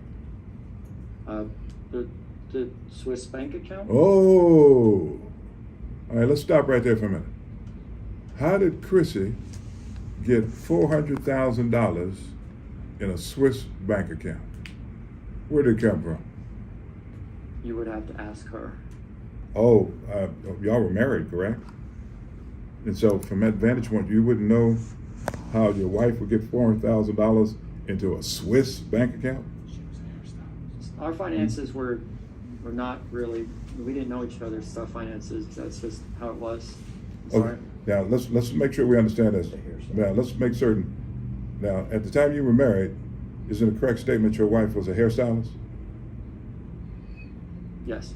Speaker 2: The Swiss bank account?
Speaker 1: Oh. All right, let's stop right there for a minute. How did Chrissy get $400,000 in a Swiss bank account? Where did it come from?
Speaker 2: You would have to ask her.
Speaker 1: Oh, y'all were married, correct? And so from that vantage point, you wouldn't know how your wife would get $400,000 into a Swiss bank account?
Speaker 2: Our finances were not really, we didn't know each other's finances. That's just how it was. I'm sorry.
Speaker 1: Okay. Now let's make sure we understand this. Now let's make certain. Now at the time you were married, is it a correct statement your wife was a hairstylist?
Speaker 2: Yes.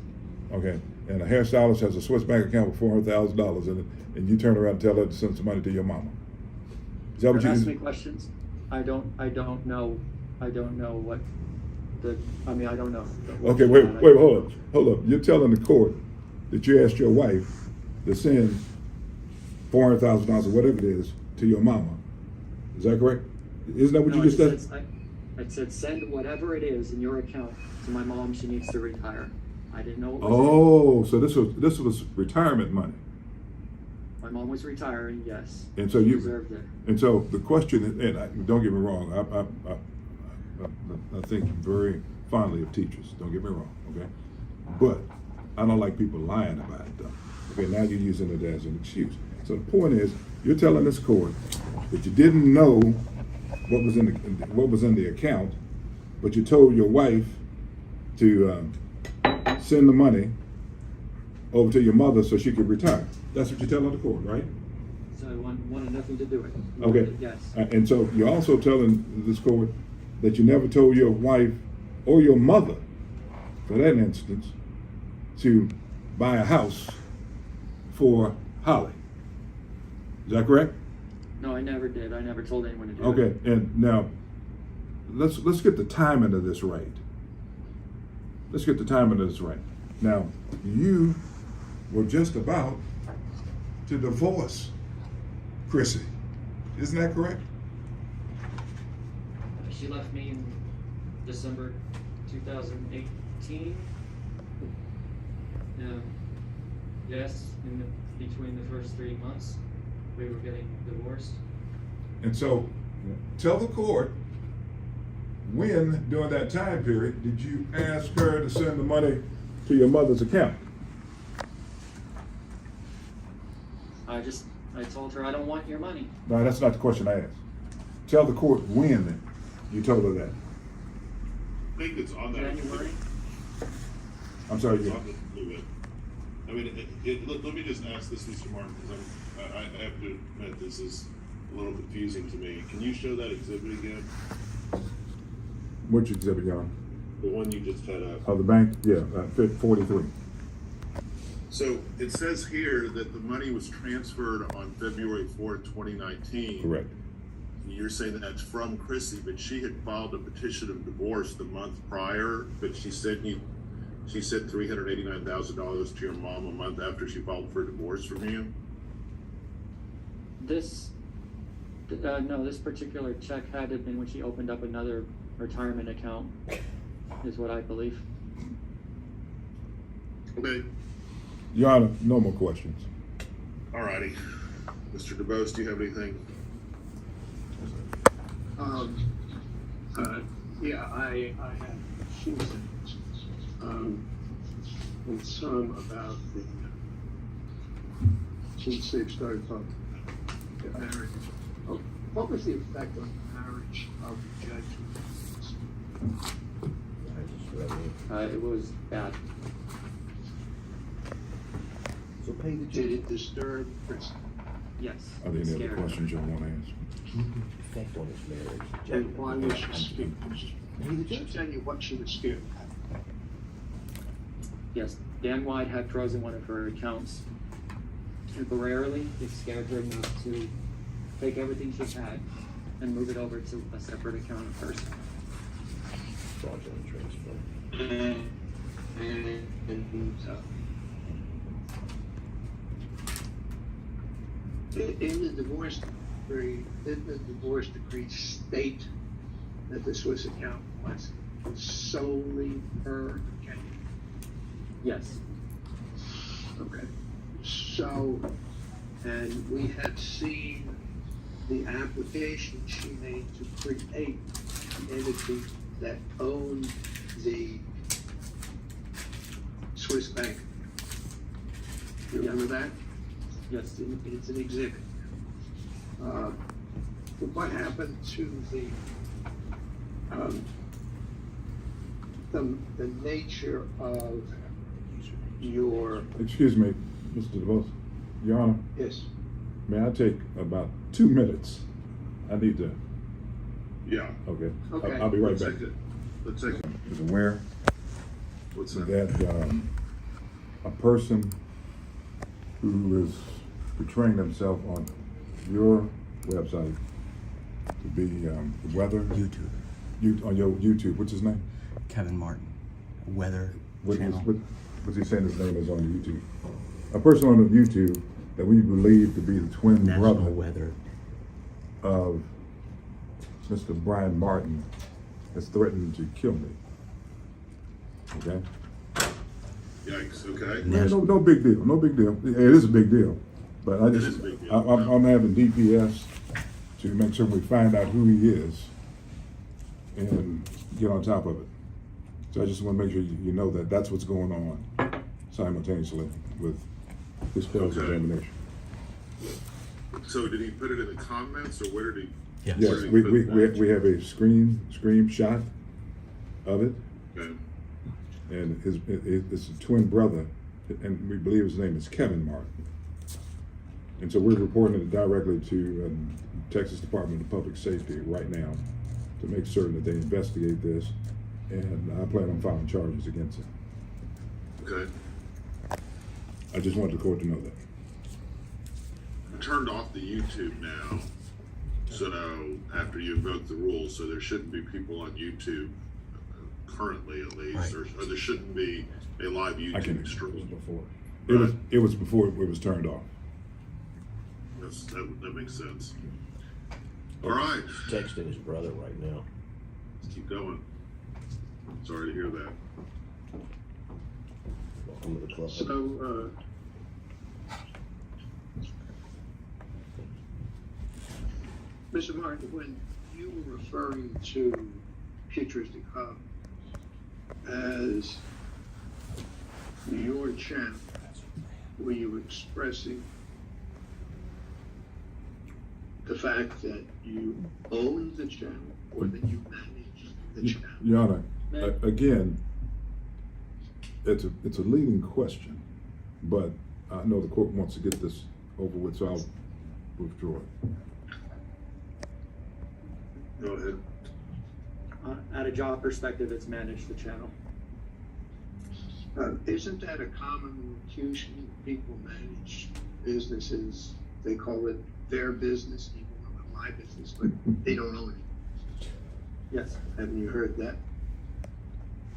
Speaker 1: Okay. And a hairstylist has a Swiss bank account with $400,000 in it, and you turn around and tell her to send some money to your mama. Is that what you
Speaker 2: Ask
Speaker 1: did?
Speaker 2: me questions. I don't know what I don't know.
Speaker 1: Okay, wait, hold up. You're telling the court that you asked your wife to send $400,000 or whatever it is to your mama. Is that correct? Isn't that what you just said?
Speaker 2: I said send whatever it is in your account to my mom. She needs to retire. I didn't know what was
Speaker 1: Oh, so this was retirement money.
Speaker 2: My mom was retiring, yes.
Speaker 1: And so you
Speaker 2: deserved it.
Speaker 1: And so the question, and don't get me wrong, I think very fondly of teachers. Don't get me wrong, okay? But I don't like people lying about it, though. Okay, now you're using it as an excuse. So the point is, you're telling this court that you didn't know what was in the account, but you told your wife to send the money over to your mother so she could retire. That's what you're telling the court, right?
Speaker 2: So I wanted nothing to do with it.
Speaker 1: Okay.
Speaker 2: Yes.
Speaker 1: And so you're also telling this court that you never told your wife or your mother, for that instance, to buy a house for Holly. Is that correct?
Speaker 2: No, I never did. I never told anyone to do it.
Speaker 1: Okay. And now let's get the timing of this right. Let's get the timing of this right. Now, you were just about to divorce Chrissy. Isn't that correct?
Speaker 2: She left me in December 2018. Yes, between the first 3 months, we were getting divorced.
Speaker 1: And so, tell the court, when during that time period did you ask her to send the money to your mother's account?
Speaker 2: I told her I don't want your money.
Speaker 1: No, that's not the question I asked. Tell the court when you told her that.
Speaker 4: I think it's on that.
Speaker 2: January.
Speaker 1: I'm sorry,
Speaker 4: It's
Speaker 1: you.
Speaker 4: on the exhibit. I mean, let me just ask this, Mr. Martin, because I have to admit this is a little confusing to me. Can you show that exhibit again?
Speaker 1: Which exhibit, John?
Speaker 4: The one you just had up.
Speaker 1: Oh, the bank? Yeah, 43.
Speaker 4: So it says here that the money was transferred on February 4th, 2019.
Speaker 1: Correct.
Speaker 4: You're saying that that's from Chrissy, but she had filed a petition of divorce the month prior, but she sent $389,000 to your mom a month after she filed for divorce from you?
Speaker 2: No, this particular check had to have been when she opened up another retirement account, is what I believe.
Speaker 4: Okay.
Speaker 1: Your Honor, no more questions.
Speaker 4: All righty. Mr. DeBose, do you have anything?
Speaker 11: Yeah, I have a few things. And some about the, since they've started talking about the marriage. Oh, what was the effect on the marriage of the judge?
Speaker 2: It was bad.
Speaker 11: So pay the judge. Did it disturb Chris?
Speaker 2: Yes.
Speaker 1: Are there any other
Speaker 2: Scared.
Speaker 1: questions you want to ask?
Speaker 11: Effect on his marriage. And why was she scared? She tell you what she was scared of.
Speaker 2: Yes, Dan White had frozen one of her accounts temporarily. It scared her enough to take everything she's had and move it over to a separate account first.
Speaker 12: Fraudulent transfer.
Speaker 11: And in the divorce decree, did the divorce decree state that the Swiss account was solely her account?
Speaker 2: Yes.
Speaker 11: Okay. So, and we have seen the application she made to create the entity that owned the Swiss bank. You remember that?
Speaker 2: Yes.
Speaker 11: It's an exhibit. What happened to the nature of your?
Speaker 1: Excuse me, Mr. DeVos. Your Honor,
Speaker 11: Yes.
Speaker 1: may I take about 2 minutes? I need to,
Speaker 4: Yeah.
Speaker 1: okay.
Speaker 11: Okay.
Speaker 1: I'll be right
Speaker 4: Let's
Speaker 1: back.
Speaker 4: take it. Let's take it.
Speaker 1: Is aware
Speaker 4: What's that?
Speaker 1: that a person who is portraying themselves on your website to be weather
Speaker 12: YouTube.
Speaker 1: on your YouTube, what's his name?
Speaker 12: Kevin Martin. Weather
Speaker 1: What's
Speaker 12: channel.
Speaker 1: he saying his name is on YouTube? A person on the YouTube that we believe to be the twin
Speaker 12: National
Speaker 1: brother
Speaker 12: Weather.
Speaker 1: of Mr. Brian Martin has threatened to kill me. Okay?
Speaker 4: Yikes, okay.
Speaker 1: No big deal. No big deal. It is a big deal. But I
Speaker 4: It
Speaker 1: just,
Speaker 4: is a big deal.
Speaker 1: I'm having DPS to make sure we find out who he is and get on top of it. So I just want to make sure you know that that's what's going on simultaneously with this failed
Speaker 4: Okay.
Speaker 1: examination.
Speaker 4: So did he put it in the comments, or where did he?
Speaker 12: Yes.
Speaker 1: Yes,
Speaker 4: where did he
Speaker 1: we
Speaker 4: put that?
Speaker 1: we have a screenshot of it,
Speaker 4: Okay.
Speaker 1: and it's a twin brother, and we believe his name is Kevin Martin. And so we're reporting it directly to Texas Department of Public Safety right now to make certain that they investigate this, and I plan on filing charges against him.
Speaker 4: Okay.
Speaker 1: I just want the court to know that.
Speaker 4: I turned off the YouTube now, so after you invoke the rules, so there shouldn't be people on YouTube currently, at least,
Speaker 12: Right.
Speaker 4: or there shouldn't be a live
Speaker 1: I can
Speaker 4: YouTube
Speaker 1: it was
Speaker 4: stream.
Speaker 1: before. It was before it was turned off.
Speaker 4: That makes sense. All right,
Speaker 12: Texting his brother right now.
Speaker 4: let's keep going. Sorry to hear that.
Speaker 12: Welcome to the club.
Speaker 11: So, Mr. Martin, when you were referring to Futuristichub as your channel, were you expressing the fact that you own the channel or that you manage the channel?
Speaker 1: Your Honor, again, it's a leading question, but I know the court wants to get this over with, so I'll withdraw it.
Speaker 4: Go ahead.
Speaker 2: At a job perspective, it's managed the channel.
Speaker 11: Isn't that a common locution? People manage businesses, they call it their business, even though it's my business, but they don't own it.
Speaker 2: Yes.
Speaker 11: Haven't you heard that?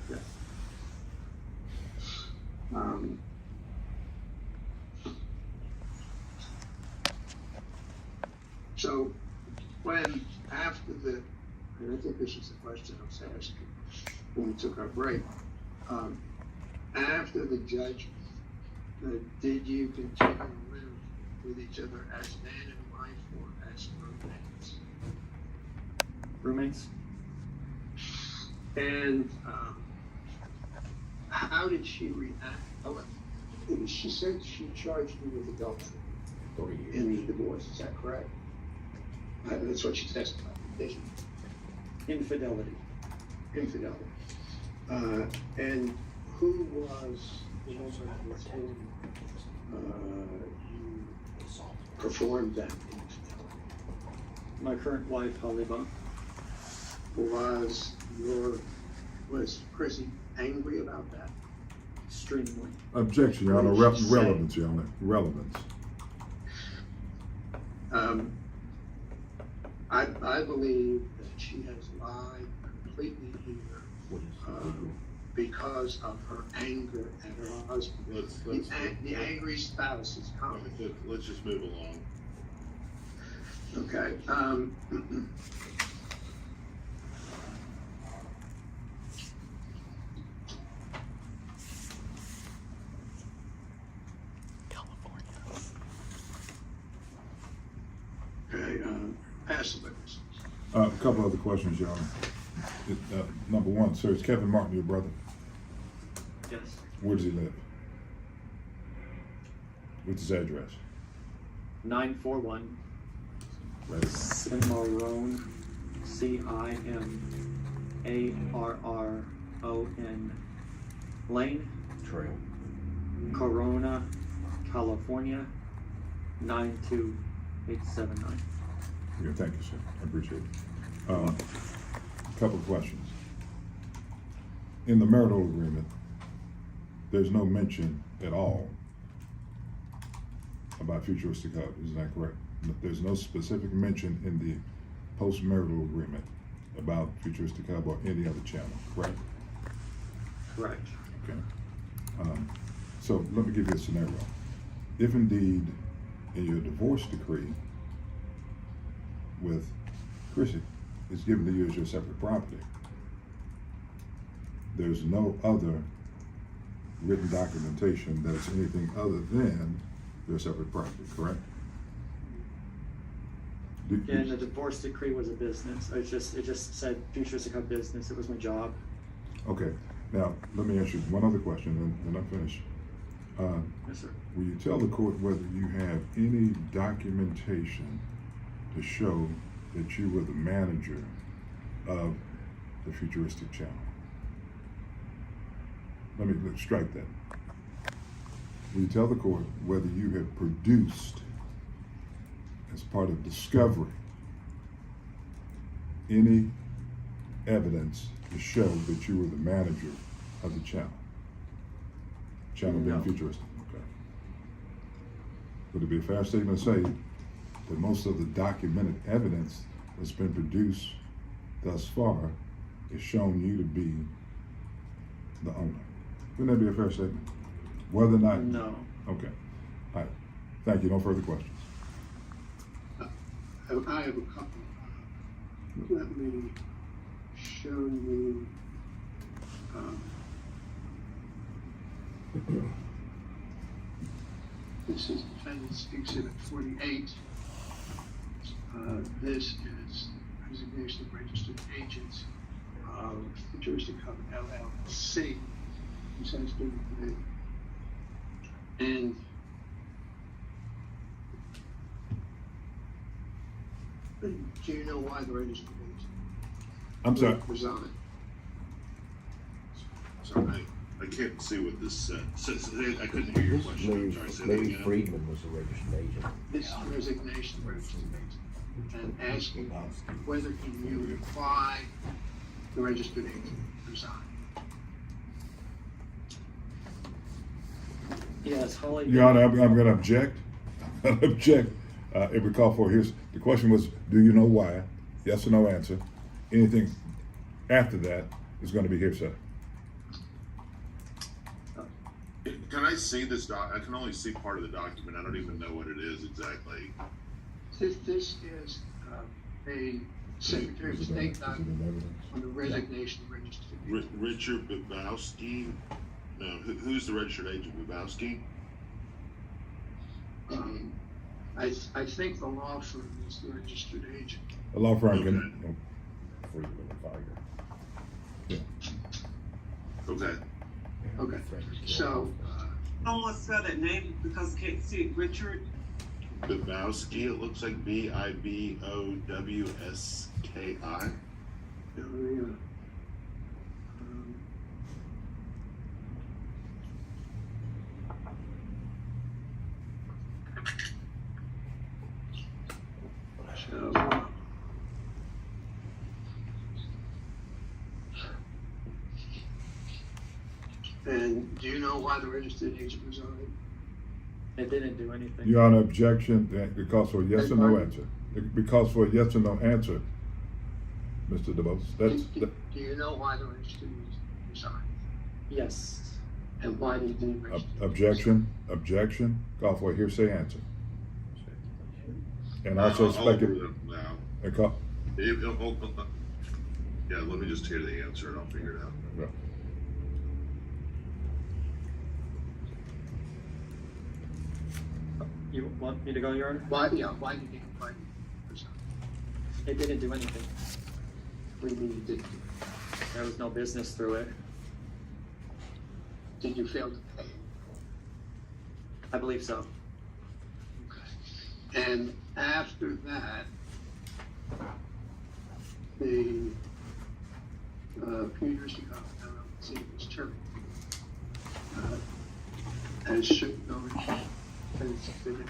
Speaker 2: Yes.
Speaker 11: So when after the, and I think this is the question I was asking when we took our break, after the judgment, did you continue to live with each other as man and wife or as roommates?
Speaker 2: Roommates?
Speaker 11: And how did she react? She said she charged you with adultery
Speaker 12: 3 years.
Speaker 11: in the divorce. Is that correct? That's what she testified. Did she?
Speaker 2: Infidelity.
Speaker 11: Infidelity. And who was the woman with whom you performed that infidelity?
Speaker 2: My current wife, Haliba.
Speaker 11: Was Chrissy angry about that?
Speaker 2: Extremely.
Speaker 1: Objection, Your Honor.
Speaker 11: What did she say?
Speaker 1: Relevance, Your Honor. Relevance.
Speaker 11: I believe that she has lied completely here because of her anger at her husband. The angry spouse is common.
Speaker 4: Let's just move along.
Speaker 11: Okay. Okay, pass the witness.
Speaker 1: A couple other questions, Your Honor. Number one, sir, is Kevin Martin your brother?
Speaker 2: Yes.
Speaker 1: Where does he live? What's his address?
Speaker 2: 941
Speaker 1: Right.
Speaker 2: Cimarron, Cimarron Lane,
Speaker 12: Trail.
Speaker 2: Corona, California, 92879.
Speaker 1: Okay, thank you, sir. I appreciate it. A couple of questions. In the marital agreement, there's no mention at all about Futuristic Hub, is that correct? There's no specific mention in the post-marital agreement about Futuristic Hub or any other channel, correct?
Speaker 2: Correct.
Speaker 1: Okay. So let me give you a scenario. If indeed in your divorce decree with Chrissy, it's given to you as your separate property, there's no other written documentation that it's anything other than their separate property, correct?
Speaker 2: And the divorce decree was a business. It just said Futuristic Hub business. It was my job.
Speaker 1: Okay. Now, let me ask you one other question, and I'm finished.
Speaker 2: Yes, sir.
Speaker 1: Will you tell the court whether you have any documentation to show that you were the manager of the Futuristic channel? Let's strike that. Will you tell the court whether you have produced, as part of discovery, any evidence to show that you were the manager of the channel? Channel being
Speaker 2: No.
Speaker 1: Futuristic, okay. Would it be a fair statement to say that most of the documented evidence that's been produced thus far has shown you to be the owner? Wouldn't that be a fair statement? Whether or not?
Speaker 2: No.
Speaker 1: Okay. All right. Thank you. No further questions.
Speaker 11: I have a couple. Let me show you. This is Defendant's Exhibit 48. This is resignation of registered agents of Futuristic Hub LLC. This has been made. And do you know why the registered agent
Speaker 1: I'm sorry.
Speaker 11: resigned?
Speaker 4: Sorry, I can't see what this said. I couldn't hear your question. I'm sorry, say that
Speaker 12: Larry
Speaker 4: again.
Speaker 12: Friedman was the registered agent.
Speaker 11: This is resignation of registered agent. And asking whether he knew why the registered agent resigned.
Speaker 2: Yes, Holly.
Speaker 1: Your Honor, I'm going to object. I'm going to object. If we call for the question was, do you know why? Yes or no answer. Anything after that is going to be hearsay.
Speaker 4: Can I see this I can only see part of the document. I don't even know what it is exactly.
Speaker 11: This is a Secretary of State document on the resignation of registered agent.
Speaker 4: Richard Babowski? No, who's the registered agent? Babowski?
Speaker 11: I think the law firm is the registered agent.
Speaker 1: A law firm can.
Speaker 12: Friedman and Fire.
Speaker 4: Okay.
Speaker 11: Okay, so,
Speaker 7: Someone spell that name because I can't see it. Richard.
Speaker 4: Babowski, it looks like Bibowski.
Speaker 11: and do you know why the registered agent resigned?
Speaker 2: It didn't do anything.
Speaker 1: You're on objection, it calls for a yes or no answer. It calls for a yes or no answer, Mr. DeBose. That's,
Speaker 11: Do you know why the registered resigned?
Speaker 2: Yes.
Speaker 11: And why did the registered?
Speaker 1: objection, call for a hearsay answer. And also
Speaker 4: I'll
Speaker 1: speculate.
Speaker 4: do it now. Yeah, let me just hear the answer and I'll figure it out.
Speaker 1: Yeah.
Speaker 2: You want me to go, Your Honor?
Speaker 11: Why did he resign?
Speaker 2: It didn't do anything.
Speaker 11: What do you mean you didn't?
Speaker 2: There was no business through it.
Speaker 11: Did you fail to pay?
Speaker 2: I believe so.
Speaker 11: Okay. And after that, the Futuristichub LLC was terminated. As should noted, it's been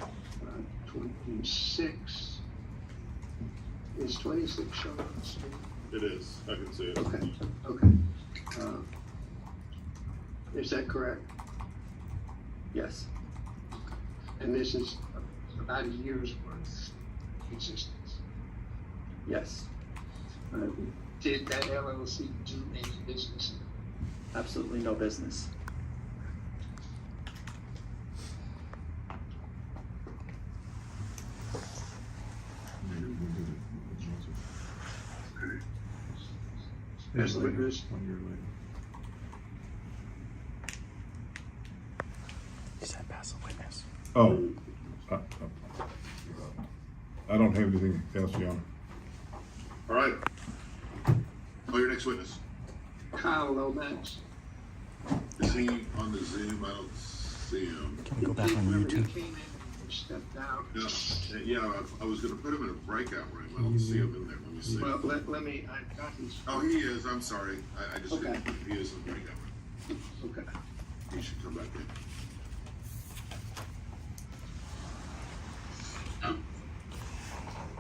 Speaker 11: 26. Is 26 shown on the screen?
Speaker 4: It is, I can see it.
Speaker 11: Okay, okay. Is that correct?
Speaker 2: Yes.
Speaker 11: And this is about a year's worth existence.
Speaker 2: Yes.
Speaker 11: Did that LLC do any business?
Speaker 2: Absolutely no business.
Speaker 11: As witness,
Speaker 8: He said pass the witness.
Speaker 1: Oh, I don't have anything else, Your Honor.
Speaker 4: All right. Call your next witness.
Speaker 11: Kyle Lomax.
Speaker 4: Is he on the Zoom? I don't see him.
Speaker 8: Can we go back on
Speaker 11: Remember, he
Speaker 8: YouTube?
Speaker 11: came in and stepped out.
Speaker 4: Yeah, I was gonna put him in a breakout room. I don't see him in there. Let me see.
Speaker 11: Well, let me, I've got his.
Speaker 4: Oh, he is. I'm sorry. I just,
Speaker 11: Okay.
Speaker 4: he is in the breakout room.
Speaker 11: Okay.
Speaker 4: He should come back in.